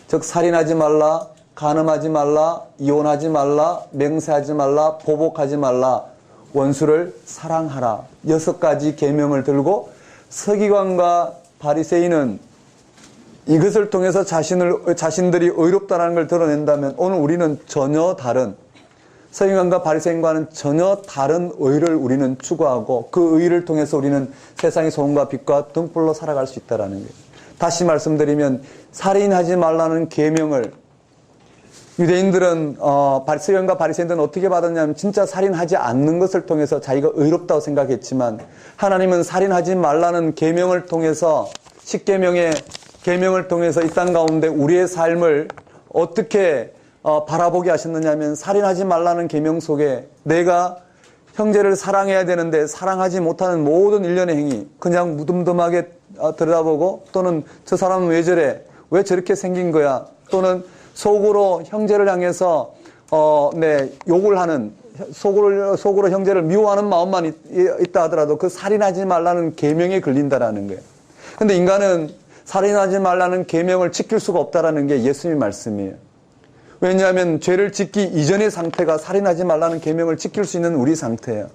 즉, 살인하지 말라, 간음하지 말라, 이혼하지 말라, 맹세하지 말라, 보복하지 말라, 원수를 사랑하라. 6가지 계명을 들고 서기관과 바리새인은 이것을 통해서 자신들이 의롭다는 걸 드러낸다면 오늘 우리는 전혀 다른, 서기관과 바리새인과는 전혀 다른 의를 우리는 추구하고 그 의를 통해서 우리는 세상의 소금과 빛과 등불로 살아갈 수 있다는 거예요. 다시 말씀드리면 살인하지 말라는 계명을 유대인들은 서기관과 바리새인들은 어떻게 받았냐면 진짜 살인하지 않는 것을 통해서 자기가 의롭다고 생각했지만 하나님은 살인하지 말라는 계명을 통해서 10계명의 계명을 통해서 이 땅 가운데 우리의 삶을 어떻게 바라보게 하셨느냐면 살인하지 말라는 계명 속에 내가 형제를 사랑해야 되는데 사랑하지 못하는 모든 일련의 행위, 그냥 무덤덤하게 들여다보고 또는 저 사람은 왜 저래? 왜 저렇게 생긴 거야? 또는 속으로 형제를 향해서 욕을 하는, 속으로 형제를 미워하는 마음만 있다 하더라도 그 살인하지 말라는 계명에 걸린다라는 거예요. 근데 인간은 살인하지 말라는 계명을 지킬 수가 없다라는 게 예수님의 말씀이에요. 왜냐하면 죄를 짓기 이전의 상태가 살인하지 말라는 계명을 지킬 수 있는 우리 상태예요.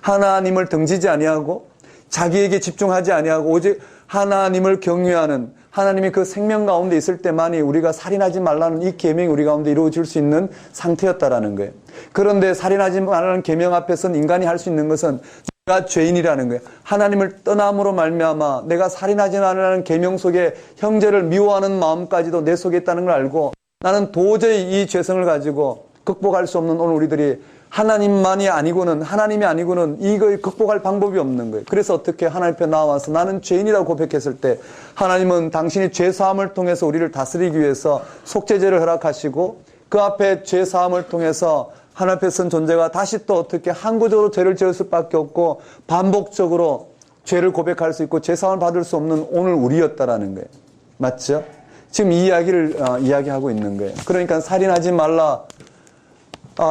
하나님을 등지지 아니하고 자기에게 집중하지 아니하고 오직 하나님을 경외하는, 하나님이 그 생명 가운데 있을 때만이 우리가 살인하지 말라는 이 계명이 우리 가운데 이루어질 수 있는 상태였다라는 거예요. 그런데 살인하지 말라는 계명 앞에서는 인간이 할 수 있는 것은 내가 죄인이라는 거예요. 하나님을 떠남으로 말미암아 내가 살인하지 말라는 계명 속에 형제를 미워하는 마음까지도 내 속에 있다는 걸 알고 나는 도저히 이 죄성을 가지고 극복할 수 없는 오늘 우리들이 하나님이 아니고는 이걸 극복할 방법이 없는 거예요. 그래서 어떻게 하나님 앞에 나와서 나는 죄인이라고 고백했을 때 하나님은 당신이 죄 사함을 통해서 우리를 다스리기 위해서 속죄제를 허락하시고 그 앞에 죄 사함을 통해서 하나님 앞에 선 존재가 다시 또 어떻게 항구적으로 죄를 지을 수밖에 없고 반복적으로 죄를 고백할 수 있고 죄 사함을 받을 수 없는 오늘 우리였다라는 거예요. 맞죠? 지금 이 이야기를 이야기하고 있는 거예요. 그러니까 살인하지 말라.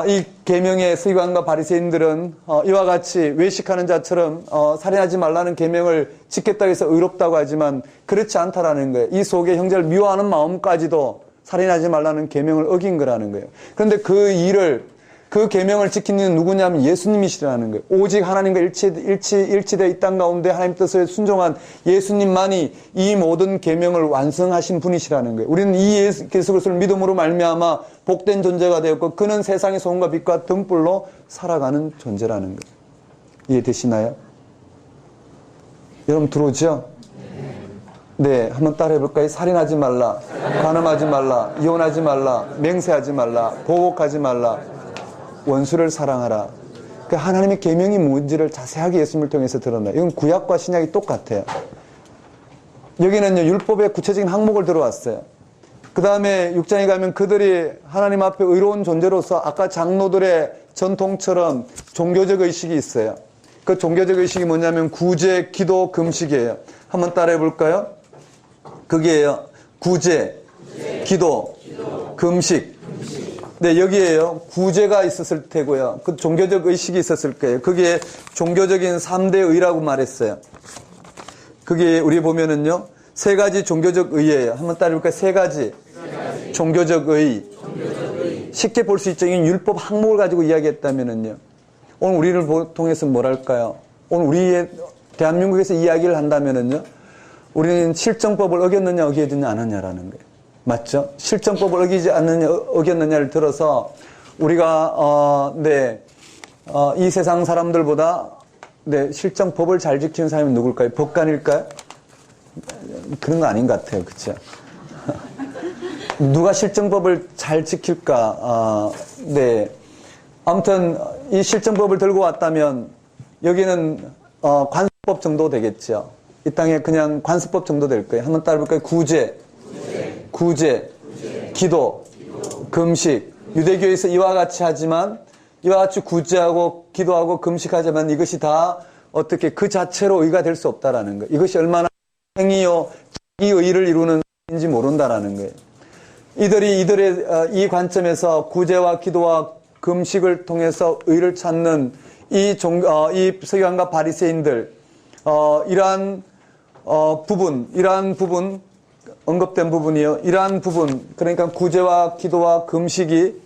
이 계명의 서기관과 바리새인들은 이와 같이 외식하는 자처럼 살인하지 말라는 계명을 지켰다고 해서 의롭다고 하지만 그렇지 않다라는 거예요. 이 속에 형제를 미워하는 마음까지도 살인하지 말라는 계명을 어긴 거라는 거예요. 그런데 그 계명을 지키는 이는 누구냐면 예수님이시라는 거예요. 오직 하나님과 일치되어 이 땅 가운데 하나님 뜻에 순종한 예수님만이 이 모든 계명을 완성하신 분이시라는 거예요. 우리는 이 예수 그리스도를 믿음으로 말미암아 복된 존재가 되었고 그는 세상의 소금과 빛과 등불로 살아가는 존재라는 거예요. 이해되시나요? 여러분 들어오죠? 네, 한번 따라해 볼까요? 살인하지 말라, 간음하지 말라, 이혼하지 말라, 맹세하지 말라, 보복하지 말라, 원수를 사랑하라. 그 하나님의 계명이 뭔지를 자세하게 예수님을 통해서 드러나요. 이건 구약과 신약이 똑같아요. 여기는요, 율법의 구체적인 항목을 들어왔어요. 그 다음에 6장에 가면 그들이 하나님 앞에 의로운 존재로서 아까 장로들의 전통처럼 종교적 의식이 있어요. 그 종교적 의식이 뭐냐면 구제, 기도, 금식이에요. 한번 따라해 볼까요? 그게요. 구제, 기도, 금식. 네, 여기에요. 구제가 있었을 테고요. 그 종교적 의식이 있었을 거예요. 그게 종교적인 3대 의라고 말했어요. 그게 우리 보면은요, 3가지 종교적 의예요. 한번 따라해볼까요? 3가지 종교적 의. 쉽게 볼 수 있죠. 이 율법 항목을 가지고 이야기했다면은요. 오늘 우리를 통해서 뭐랄까요? 오늘 우리의 대한민국에서 이야기를 한다면은요, 우리는 실정법을 어겼느냐, 어기느냐, 안 하냐라는 거예요. 맞죠? 실정법을 어기지 않느냐, 어겼느냐를 들어서 우리가 이 세상 사람들보다 실정법을 잘 지키는 사람이 누굴까요? 법관일까요? 그런 거 아닌 것 같아요. 그렇죠? 누가 실정법을 잘 지킬까? 아무튼 이 실정법을 들고 왔다면 여기는 관습법 정도 되겠죠. 이 땅에 그냥 관습법 정도 될 거예요. 한번 따라볼까요? 구제, 기도, 금식. 유대교에서 이와 같이 하지만 이와 같이 구제하고 기도하고 금식하지만 이것이 다 어떻게 그 자체로 의가 될 수 없다라는 거예요. 이것이 얼마나 행위요 자기 의를 이루는 인지 모른다라는 거예요. 이들의 이 관점에서 구제와 기도와 금식을 통해서 의를 찾는 이 서기관과 바리새인들 이러한 부분 언급된 부분이요. 이러한 부분 그러니까 구제와 기도와 금식이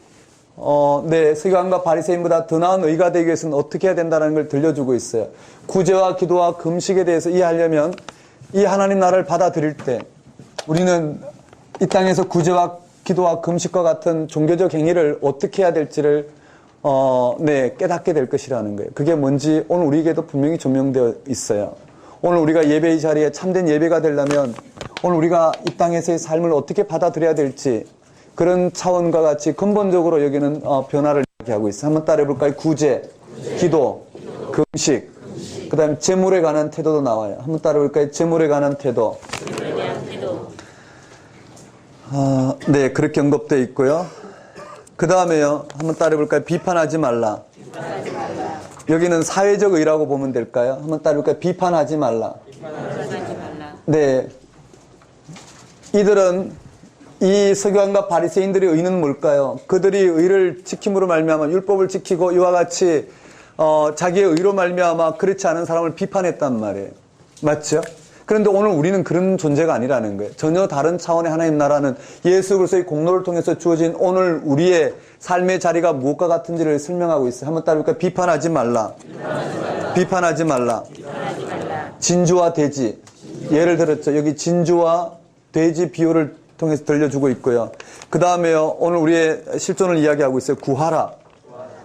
서기관과 바리새인보다 더 나은 의가 되기 위해서는 어떻게 해야 된다는 걸 들려주고 있어요. 구제와 기도와 금식에 대해서 이해하려면 이 하나님 나라를 받아들일 때 우리는 이 땅에서 구제와 기도와 금식과 같은 종교적 행위를 어떻게 해야 될지를 깨닫게 될 것이라는 거예요. 그게 뭔지 오늘 우리에게도 분명히 조명되어 있어요. 오늘 우리가 예배의 자리에 참된 예배가 되려면 오늘 우리가 이 땅에서의 삶을 어떻게 받아들여야 될지 그런 차원과 같이 근본적으로 여기는 변화를 이야기하고 있어요. 한번 따라해볼까요? 구제, 기도, 금식, 그 다음에 재물에 관한 태도도 나와요. 한번 따라해볼까요? 재물에 관한 태도. 그렇게 언급되어 있고요. 그 다음에요. 한번 따라해볼까요? 비판하지 말라. 여기는 사회적 의라고 보면 될까요? 한번 따라해볼까요? 비판하지 말라. 이들은 이 서기관과 바리새인들의 의는 뭘까요? 그들이 의를 지킴으로 말미암아 율법을 지키고 이와 같이 자기의 의로 말미암아 그렇지 않은 사람을 비판했단 말이에요. 맞죠? 그런데 오늘 우리는 그런 존재가 아니라는 거예요. 전혀 다른 차원의 하나님 나라는 예수 그리스도의 공로를 통해서 주어진 오늘 우리의 삶의 자리가 무엇과 같은지를 설명하고 있어요. 한번 따라볼까요? 비판하지 말라. 비판하지 말라. 진주와 돼지. 예를 들었죠. 여기 진주와 돼지 비유를 통해서 들려주고 있고요. 그 다음에요. 오늘 우리의 실존을 이야기하고 있어요. 구하라.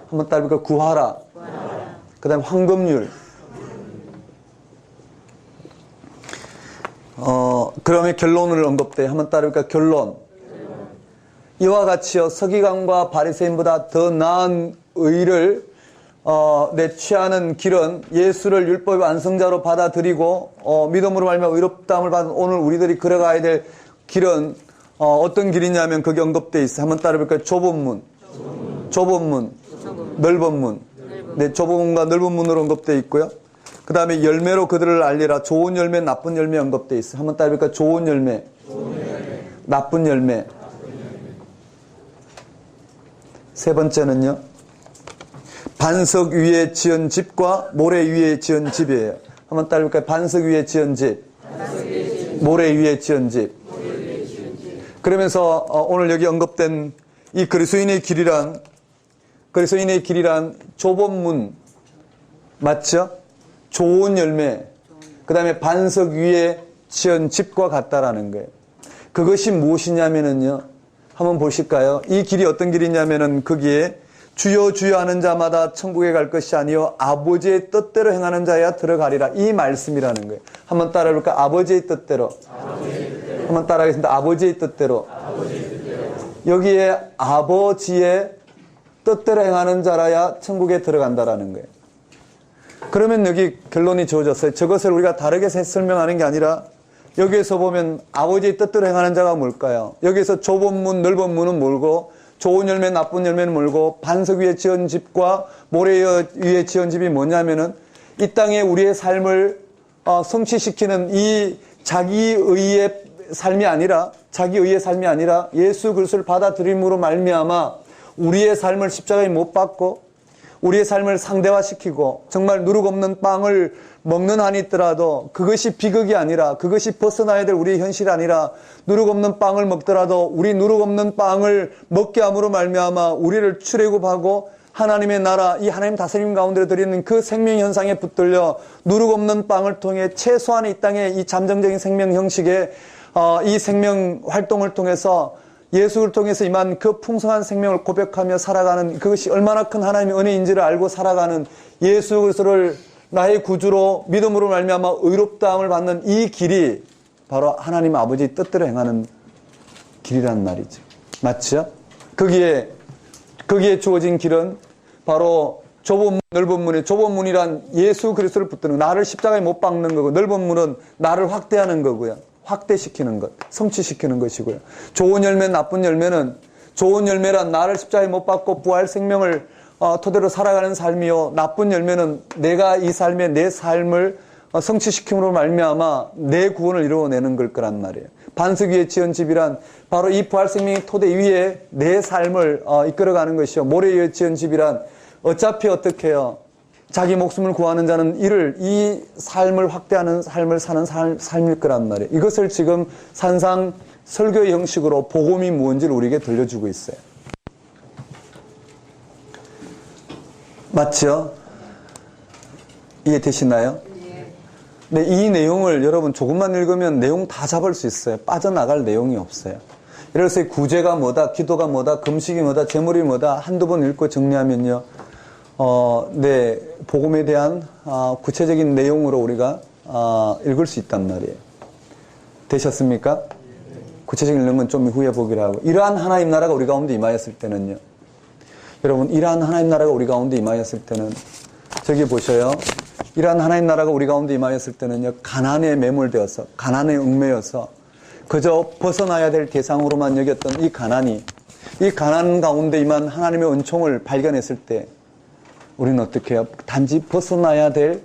한번 따라볼까요? 구하라. 그 다음에 황금률. 그러면 결론을 언급돼요. 한번 따라볼까요? 결론. 이와 같이요. 서기관과 바리새인보다 더 나은 의를 취하는 길은 예수를 율법의 완성자로 받아들이고 믿음으로 말미암아 의롭다함을 받은 오늘 우리들이 걸어가야 될 길은 어떤 길이냐면 거기 언급되어 있어요. 한번 따라볼까요? 좁은 문, 넓은 문. 좁은 문과 넓은 문으로 언급되어 있고요. 그 다음에 열매로 그들을 알리라. 좋은 열매, 나쁜 열매 언급되어 있어요. 한번 따라볼까요? 좋은 열매, 나쁜 열매. 세 번째는요. 반석 위에 지은 집과 모래 위에 지은 집이에요. 한번 따라볼까요? 반석 위에 지은 집, 모래 위에 지은 집. 그러면서 오늘 여기 언급된 이 그리스도인의 길이란 좁은 문 맞죠? 좋은 열매, 그 다음에 반석 위에 지은 집과 같다라는 거예요. 그것이 무엇이냐면은요, 한번 보실까요? 이 길이 어떤 길이냐면은 거기에 주여 주여 하는 자마다 천국에 갈 것이 아니요 아버지의 뜻대로 행하는 자야 들어가리라. 이 말씀이라는 거예요. 한번 따라해볼까? 아버지의 뜻대로. 한번 따라하겠습니다. 아버지의 뜻대로. 여기에 아버지의 뜻대로 행하는 자라야 천국에 들어간다라는 거예요. 그러면 여기 결론이 주어졌어요. 저것을 우리가 다르게 설명하는 게 아니라 여기에서 보면 아버지의 뜻대로 행하는 자가 뭘까요? 여기에서 좁은 문, 넓은 문은 뭘고 좋은 열매, 나쁜 열매는 뭘고 반석 위에 지은 집과 모래 위에 지은 집이 뭐냐면은 이 땅에 우리의 삶을 성취시키는 이 자기의의 삶이 아니라 예수 그리스도를 받아들임으로 말미암아 우리의 삶을 십자가에 못 박고 우리의 삶을 상대화시키고 정말 누룩 없는 빵을 먹는 한이 있더라도 그것이 비극이 아니라 그것이 벗어나야 될 우리의 현실이 아니라 누룩 없는 빵을 먹더라도 우리 누룩 없는 빵을 먹게 함으로 말미암아 우리를 출애굽하고 하나님의 나라 이 하나님 다스림 가운데 드리는 그 생명 현상에 붙들려 누룩 없는 빵을 통해 최소한의 이 땅의 이 잠정적인 생명 형식에 이 생명 활동을 통해서 예수를 통해서 임한 그 풍성한 생명을 고백하며 살아가는 그것이 얼마나 큰 하나님의 은혜인지를 알고 살아가는 예수 그리스도를 나의 구주로 믿음으로 말미암아 의롭다함을 받는 이 길이 바로 하나님 아버지 뜻대로 행하는 길이란 말이죠. 맞죠? 거기에 주어진 길은 바로 좁은 문, 넓은 문에 좁은 문이란 예수 그리스도를 붙드는 나를 십자가에 못 박는 거고 넓은 문은 나를 확대하는 거고요. 확대시키는 것, 성취시키는 것이고요. 좋은 열매, 나쁜 열매는 좋은 열매란 나를 십자가에 못 박고 부활 생명을 토대로 살아가는 삶이요. 나쁜 열매는 내가 이 삶에 내 삶을 성취시킴으로 말미암아 내 구원을 이루어내는 걸 거란 말이에요. 반석 위에 지은 집이란 바로 이 부활 생명의 토대 위에 내 삶을 이끌어가는 것이요. 모래 위에 지은 집이란 어차피 어떻게 해요? 자기 목숨을 구하는 자는 이 삶을 확대하는 삶을 사는 삶일 거란 말이에요. 이것을 지금 산상 설교의 형식으로 복음이 무엇인지를 우리에게 들려주고 있어요. 맞죠? 이해되시나요? 네, 이 내용을 여러분 조금만 읽으면 내용 다 잡을 수 있어요. 빠져나갈 내용이 없어요. 예를 들어서 구제가 뭐다, 기도가 뭐다, 금식이 뭐다, 제물이 뭐다 한두 번 읽고 정리하면요. 네, 복음에 대한 구체적인 내용으로 우리가 읽을 수 있단 말이에요. 되셨습니까? 구체적인 내용은 좀 후에 보기로 하고 이러한 하나님 나라가 우리 가운데 임하였을 때는요. 여러분 이러한 하나님 나라가 우리 가운데 임하였을 때는 저기 보셔요. 이러한 하나님 나라가 우리 가운데 임하였을 때는요. 가난에 매몰되어서 가난에 얽매여서 그저 벗어나야 될 대상으로만 여겼던 이 가난 가운데 임한 하나님의 은총을 발견했을 때 우리는 어떻게 해요? 단지 벗어나야 될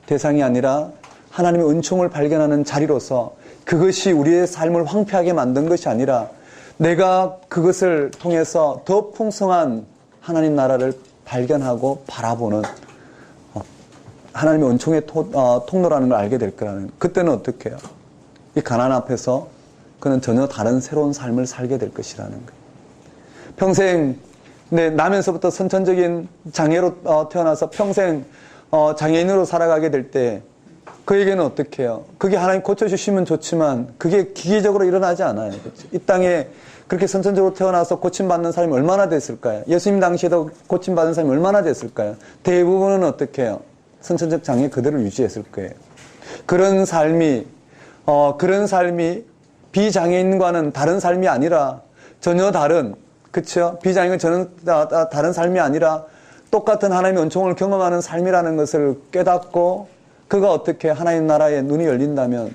대상이 아니라 하나님의 은총을 발견하는 자리로서 그것이 우리의 삶을 황폐하게 만든 것이 아니라 내가 그것을 통해서 더 풍성한 하나님 나라를 발견하고 바라보는 하나님의 은총의 통로라는 걸 알게 될 거라는 그때는 어떻게 해요? 이 가난 앞에서 그는 전혀 다른 새로운 삶을 살게 될 것이라는 거예요. 평생 나면서부터 선천적인 장애로 태어나서 평생 장애인으로 살아가게 될 때 그에게는 어떻게 해요? 그게 하나님 고쳐주시면 좋지만 그게 기계적으로 일어나지 않아요. 그렇죠? 이 땅에 그렇게 선천적으로 태어나서 고침받는 사람이 얼마나 됐을까요? 예수님 당시에도 고침받은 사람이 얼마나 됐을까요? 대부분은 어떻게 해요? 선천적 장애 그대로 유지했을 거예요. 그런 삶이 비장애인과는 다른 삶이 아니라 전혀 다른, 그쵸? 비장애인은 전혀 다른 삶이 아니라 똑같은 하나님의 은총을 경험하는 삶이라는 것을 깨닫고 그가 어떻게 하나님 나라에 눈이 열린다면,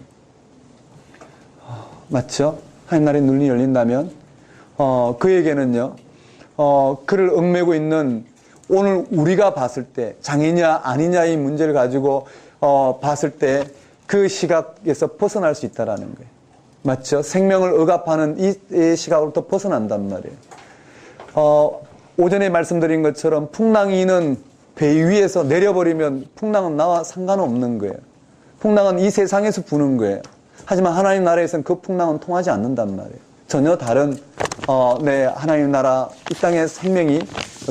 맞죠? 하나님 나라에 눈이 열린다면, 그에게는요, 그를 얽매고 있는 오늘 우리가 봤을 때 장애냐 아니냐의 문제를 가지고 봤을 때 그 시각에서 벗어날 수 있다라는 거예요. 맞죠? 생명을 억압하는 이 시각으로부터 벗어난단 말이에요. 오전에 말씀드린 것처럼 풍랑이는 배 위에서 내려버리면 풍랑은 나와 상관없는 거예요. 풍랑은 이 세상에서 부는 거예요. 하지만 하나님 나라에서는 그 풍랑은 통하지 않는단 말이에요. 전혀 다른 하나님 나라 이 땅에 생명이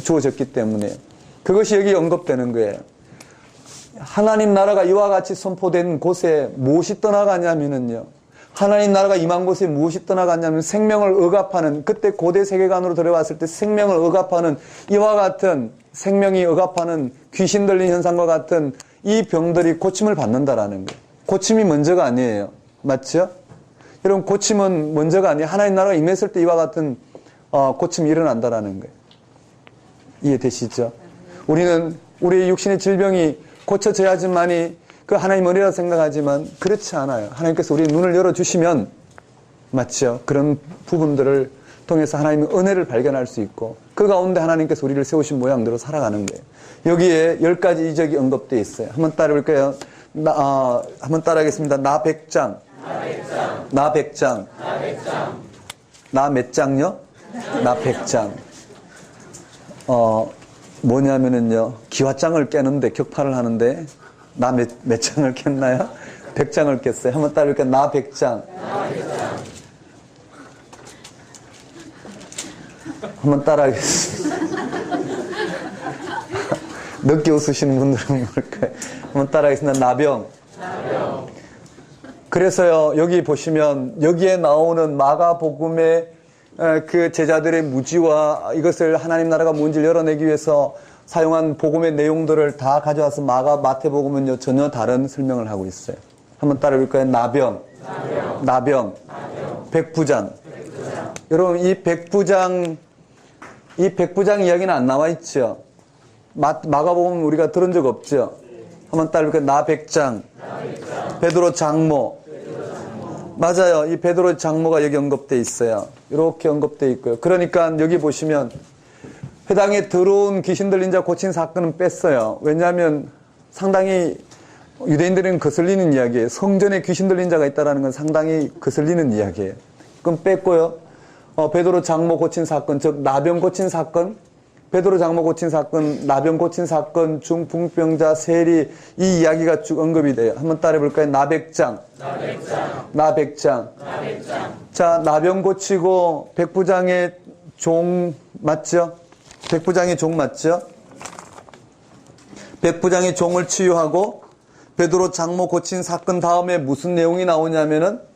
주어졌기 때문에 그것이 여기 언급되는 거예요. 하나님 나라가 이와 같이 선포된 곳에 무엇이 떠나가냐면요. 하나님 나라가 임한 곳에 무엇이 떠나갔냐면 생명을 억압하는, 그때 고대 세계관으로 들어왔을 때 생명을 억압하는 이와 같은 생명이 억압하는 귀신 들린 현상과 같은 이 병들이 고침을 받는다라는 거예요. 고침이 먼저가 아니에요. 맞죠? 여러분 고침은 먼저가 아니에요. 하나님 나라가 임했을 때 이와 같은 고침이 일어난다라는 거예요. 이해되시죠? 우리는 우리의 육신의 질병이 고쳐져야지만이 그 하나님 은혜라 생각하지만 그렇지 않아요. 하나님께서 우리 눈을 열어주시면 맞죠? 그런 부분들을 통해서 하나님의 은혜를 발견할 수 있고 그 가운데 하나님께서 우리를 세우신 모양대로 살아가는 거예요. 여기에 10가지 이적이 언급되어 있어요. 한번 따라볼까요? 한번 따라하겠습니다. 나 100장. 나 100장. 나 몇 장요? 나 100장. 뭐냐면은요, 기와장을 깨는데, 격파를 하는데, 나 몇 장을 깼나요? 100장을 깼어요. 한번 따라볼까요? 나 100장. 한번 따라하겠습니다. 늦게 웃으시는 분들은 뭘까요? 한번 따라하겠습니다. 나병. 그래서요, 여기 보시면 여기에 나오는 마가복음의 그 제자들의 무지와 이것을 하나님 나라가 뭔지를 열어내기 위해서 사용한 복음의 내용들을 다 가져와서 마태복음은요, 전혀 다른 설명을 하고 있어요. 한번 따라해볼까요? 나병, 백부장. 여러분, 이 백부장 이야기는 안 나와 있죠? 마가복음 우리가 들은 적 없죠? 한번 따라해볼까요? 나백장, 베드로 장모. 맞아요. 이 베드로 장모가 여기 언급되어 있어요. 이렇게 언급되어 있고요. 그러니까 여기 보시면 회당에 들어온 귀신 들린 자 고친 사건은 뺐어요. 왜냐하면 상당히 유대인들은 거슬리는 이야기예요. 성전에 귀신 들린 자가 있다는 건 상당히 거슬리는 이야기예요. 그럼 뺐고요. 베드로 장모 고친 사건, 즉 나병 고친 사건, 베드로 장모 고친 사건, 나병 고친 사건, 중풍병자, 세리, 이 이야기가 쭉 언급이 돼요. 한번 따라해볼까요? 나백장. 자, 나병 고치고 백부장의 종 맞죠? 백부장의 종 맞죠? 백부장의 종을 치유하고 베드로 장모 고친 사건 다음에 무슨 내용이 나오냐면은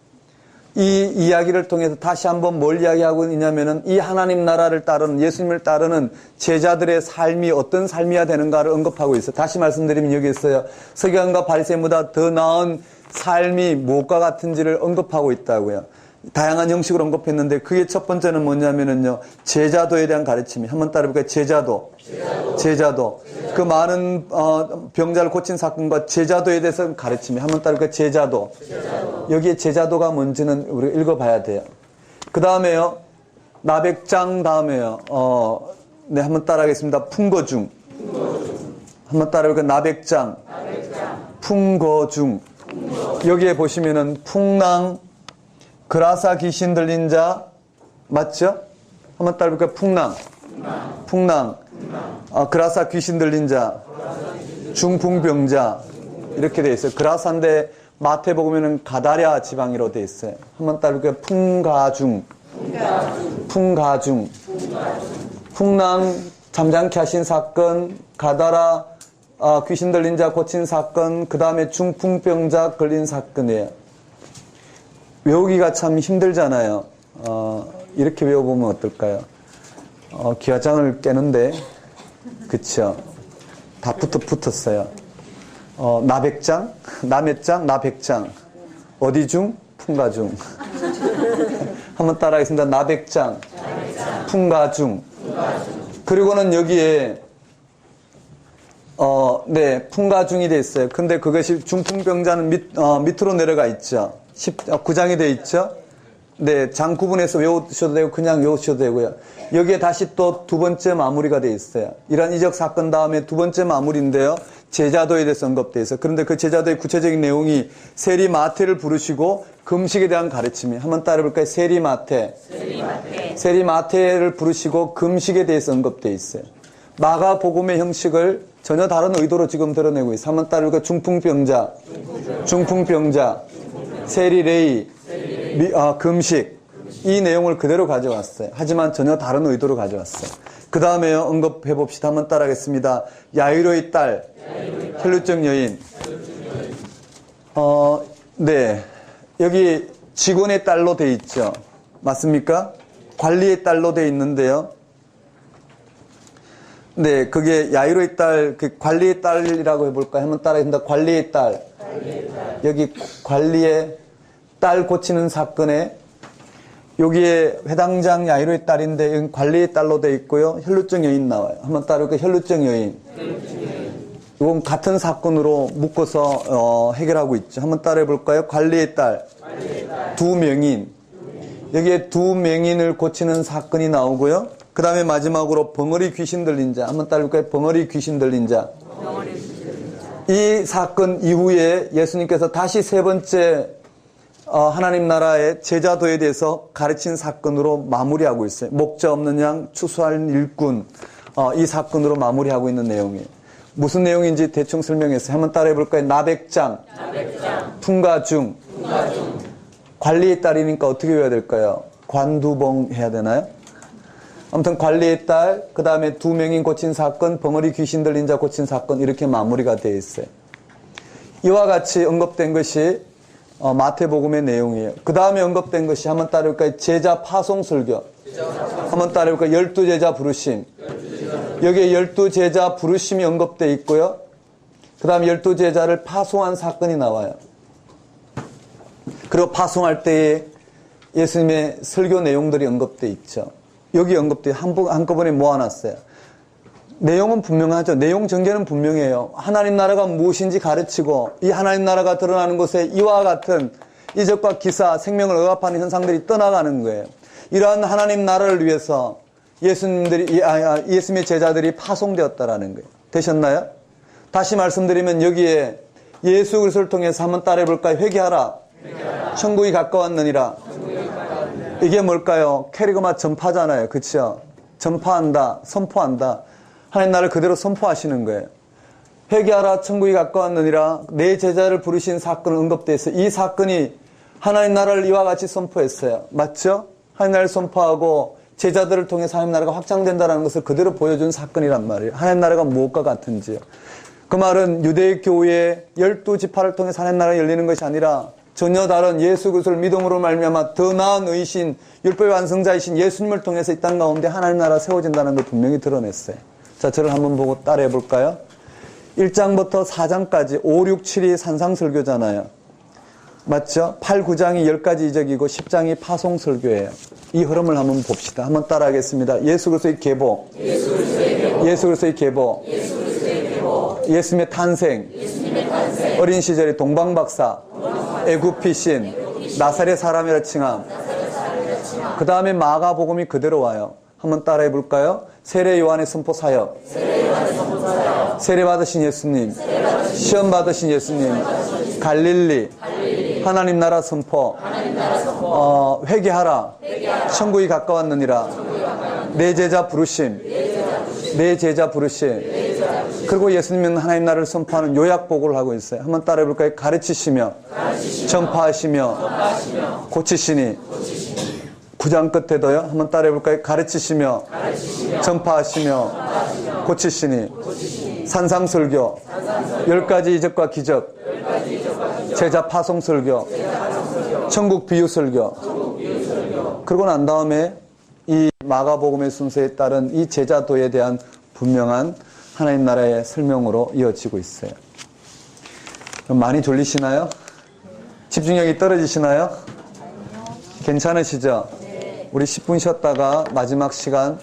이 이야기를 통해서 다시 한번 뭘 이야기하고 있냐면은 이 하나님 나라를 따르는 예수님을 따르는 제자들의 삶이 어떤 삶이어야 되는가를 언급하고 있어요. 다시 말씀드리면 여기 있어요. 서기관과 바리새인보다 더 나은 삶이 무엇과 같은지를 언급하고 있다고요. 다양한 형식으로 언급했는데 그게 첫 번째는 뭐냐면은요. 제자도에 대한 가르침이. 한번 따라해볼까요? 제자도. 그 많은 병자를 고친 사건과 제자도에 대해서 가르침이. 한번 따라해볼까요? 제자도. 여기에 제자도가 뭔지는 우리가 읽어봐야 돼요. 그 다음에요. 나백장 다음에요. 네, 한번 따라하겠습니다. 풍거중. 한번 따라해볼까요? 나백장. 풍거중. 여기에 보시면은 풍랑, 그라사 귀신 들린 자 맞죠? 한번 따라해볼까요? 풍랑. 그라사 귀신 들린 자, 중풍병자 이렇게 되어 있어요. 그라사인데 마태복음에는 가다랴 지방이로 되어 있어요. 한번 따라해볼까요? 풍가중. 풍랑 잠잠케 하신 사건, 가다라 귀신 들린 자 고친 사건, 그 다음에 중풍병자 걸린 사건이에요. 외우기가 참 힘들잖아요. 이렇게 외워보면 어떨까요? 기와장을 깨는데, 그쵸? 다 붙었어요. 나백장, 어디 중? 풍가중. 한번 따라하겠습니다. 나백장, 풍가중. 그리고는 여기에, 네, 풍가중이 돼 있어요. 근데 그것이 중풍병자는 밑으로 내려가 있죠. 9장이 되어 있죠. 네, 장 구분해서 외우셔도 되고 그냥 외우셔도 되고요. 여기에 다시 또 두 번째 마무리가 되어 있어요. 이러한 이적 사건 다음에 두 번째 마무리인데요. 제자도에 대해서 언급되어 있어요. 그런데 그 제자도의 구체적인 내용이 세리마태를 부르시고 금식에 대한 가르침이. 한번 따라해볼까요? 세리마태를 부르시고 금식에 대해서 언급되어 있어요. 마가복음의 형식을 전혀 다른 의도로 지금 드러내고 있어요. 한번 따라해볼까요? 중풍병자, 세리레이, 금식. 이 내용을 그대로 가져왔어요. 하지만 전혀 다른 의도로 가져왔어요. 그 다음에 언급해 봅시다. 한번 따라하겠습니다. 야이로의 딸, 혈루증 여인. 네. 여기 직원의 딸로 돼 있죠. 맞습니까? 관리의 딸로 돼 있는데요. 네, 그게 야이로의 딸, 그 관리의 딸이라고 해볼까요? 한번 따라하겠습니다. 관리의 딸. 여기 관리의 딸 고치는 사건에 여기에 회당장 야이로의 딸인데 관리의 딸로 되어 있고요. 혈루증 여인 나와요. 한번 따라볼까요? 혈루증 여인. 이건 같은 사건으로 묶어서 해결하고 있죠. 한번 따라해볼까요? 관리의 딸. 두 명인. 여기에 두 명인을 고치는 사건이 나오고요. 그 다음에 마지막으로 벙어리 귀신 들린 자. 한번 따라볼까요? 벙어리 귀신 들린 자. 이 사건 이후에 예수님께서 다시 세 번째 하나님 나라의 제자도에 대해서 가르친 사건으로 마무리하고 있어요. 목자 없는 양, 추수할 일꾼, 이 사건으로 마무리하고 있는 내용이에요. 무슨 내용인지 대충 설명했어요. 한번 따라해볼까요? 나백장, 풍가중. 관리의 딸이니까 어떻게 해야 될까요? 관두봉 해야 되나요? 아무튼 관리의 딸, 그 다음에 두 명인 고친 사건, 벙어리 귀신 들린 자 고친 사건, 이렇게 마무리가 되어 있어요. 이와 같이 언급된 것이 마태복음의 내용이에요. 그 다음에 언급된 것이 한번 따라볼까요? 제자 파송 설교. 한번 따라볼까요? 12제자 부르심. 여기에 12제자 부르심이 언급되어 있고요. 그 다음에 12제자를 파송한 사건이 나와요. 그리고 파송할 때에 예수님의 설교 내용들이 언급되어 있죠. 여기 언급되어 한꺼번에 모아놨어요. 내용은 분명하죠. 내용 전개는 분명해요. 하나님 나라가 무엇인지 가르치고 이 하나님 나라가 드러나는 곳에 이와 같은 이적과 기사, 생명을 억압하는 현상들이 떠나가는 거예요. 이러한 하나님 나라를 위해서 예수님의 제자들이 파송되었다라는 거예요. 되셨나요? 다시 말씀드리면 여기에 예수 그리스도를 통해서 한번 따라해볼까요? 회개하라. 천국이 가까웠느니라. 이게 뭘까요? 캐리그마 전파잖아요. 그렇죠? 전파한다. 선포한다. 하나님 나라를 그대로 선포하시는 거예요. 회개하라. 천국이 가까웠느니라. 내 제자를 부르신 사건을 언급되어 있어요. 이 사건이 하나님 나라를 이와 같이 선포했어요. 맞죠? 하나님 나라를 선포하고 제자들을 통해서 하나님 나라가 확장된다는 것을 그대로 보여준 사건이란 말이에요. 하나님 나라가 무엇과 같은지요. 그 말은 유대 교회의 12지파를 통해서 하나님 나라가 열리는 것이 아니라 전혀 다른 예수 그리스도를 믿음으로 말미암아 더 나은 의신, 율법의 완성자이신 예수님을 통해서 이 땅 가운데 하나님 나라가 세워진다는 걸 분명히 드러냈어요. 자, 저를 한번 보고 따라해 볼까요? 1장부터 4장까지 5, 6, 7이 산상설교잖아요. 맞죠? 8, 9장이 10가지 이적이고 10장이 파송설교예요. 이 흐름을 한번 봅시다. 한번 따라하겠습니다. 예수 그리스도의 계보, 예수 그리스도의 계보, 예수님의 탄생, 어린 시절의 동방박사, 애굽 신, 나사렛 사람이라 칭함. 그 다음에 마가복음이 그대로 와요. 한번 따라해 볼까요? 세례 요한의 선포 사역, 세례 받으신 예수님, 시험 받으신 예수님, 갈릴리, 하나님 나라 선포, 회개하라, 천국이 가까웠느니라, 내 제자 부르심, 내 제자 부르심. 그리고 예수님은 하나님 나라를 선포하는 요약보고를 하고 있어요. 한번 따라해 볼까요? 가르치시며, 전파하시며, 고치시니. 9장 끝에도요. 한번 따라해 볼까요? 가르치시며, 전파하시며, 고치시니. 산상설교, 10가지 이적과 기적, 제자 파송설교, 천국 비유설교. 그러고 난 다음에 이 마가복음의 순서에 따른 이 제자도에 대한 분명한 하나님 나라의 설명으로 이어지고 있어요. 많이 졸리시나요? 집중력이 떨어지시나요? 괜찮으시죠? 우리 10분 쉬었다가 마지막 시간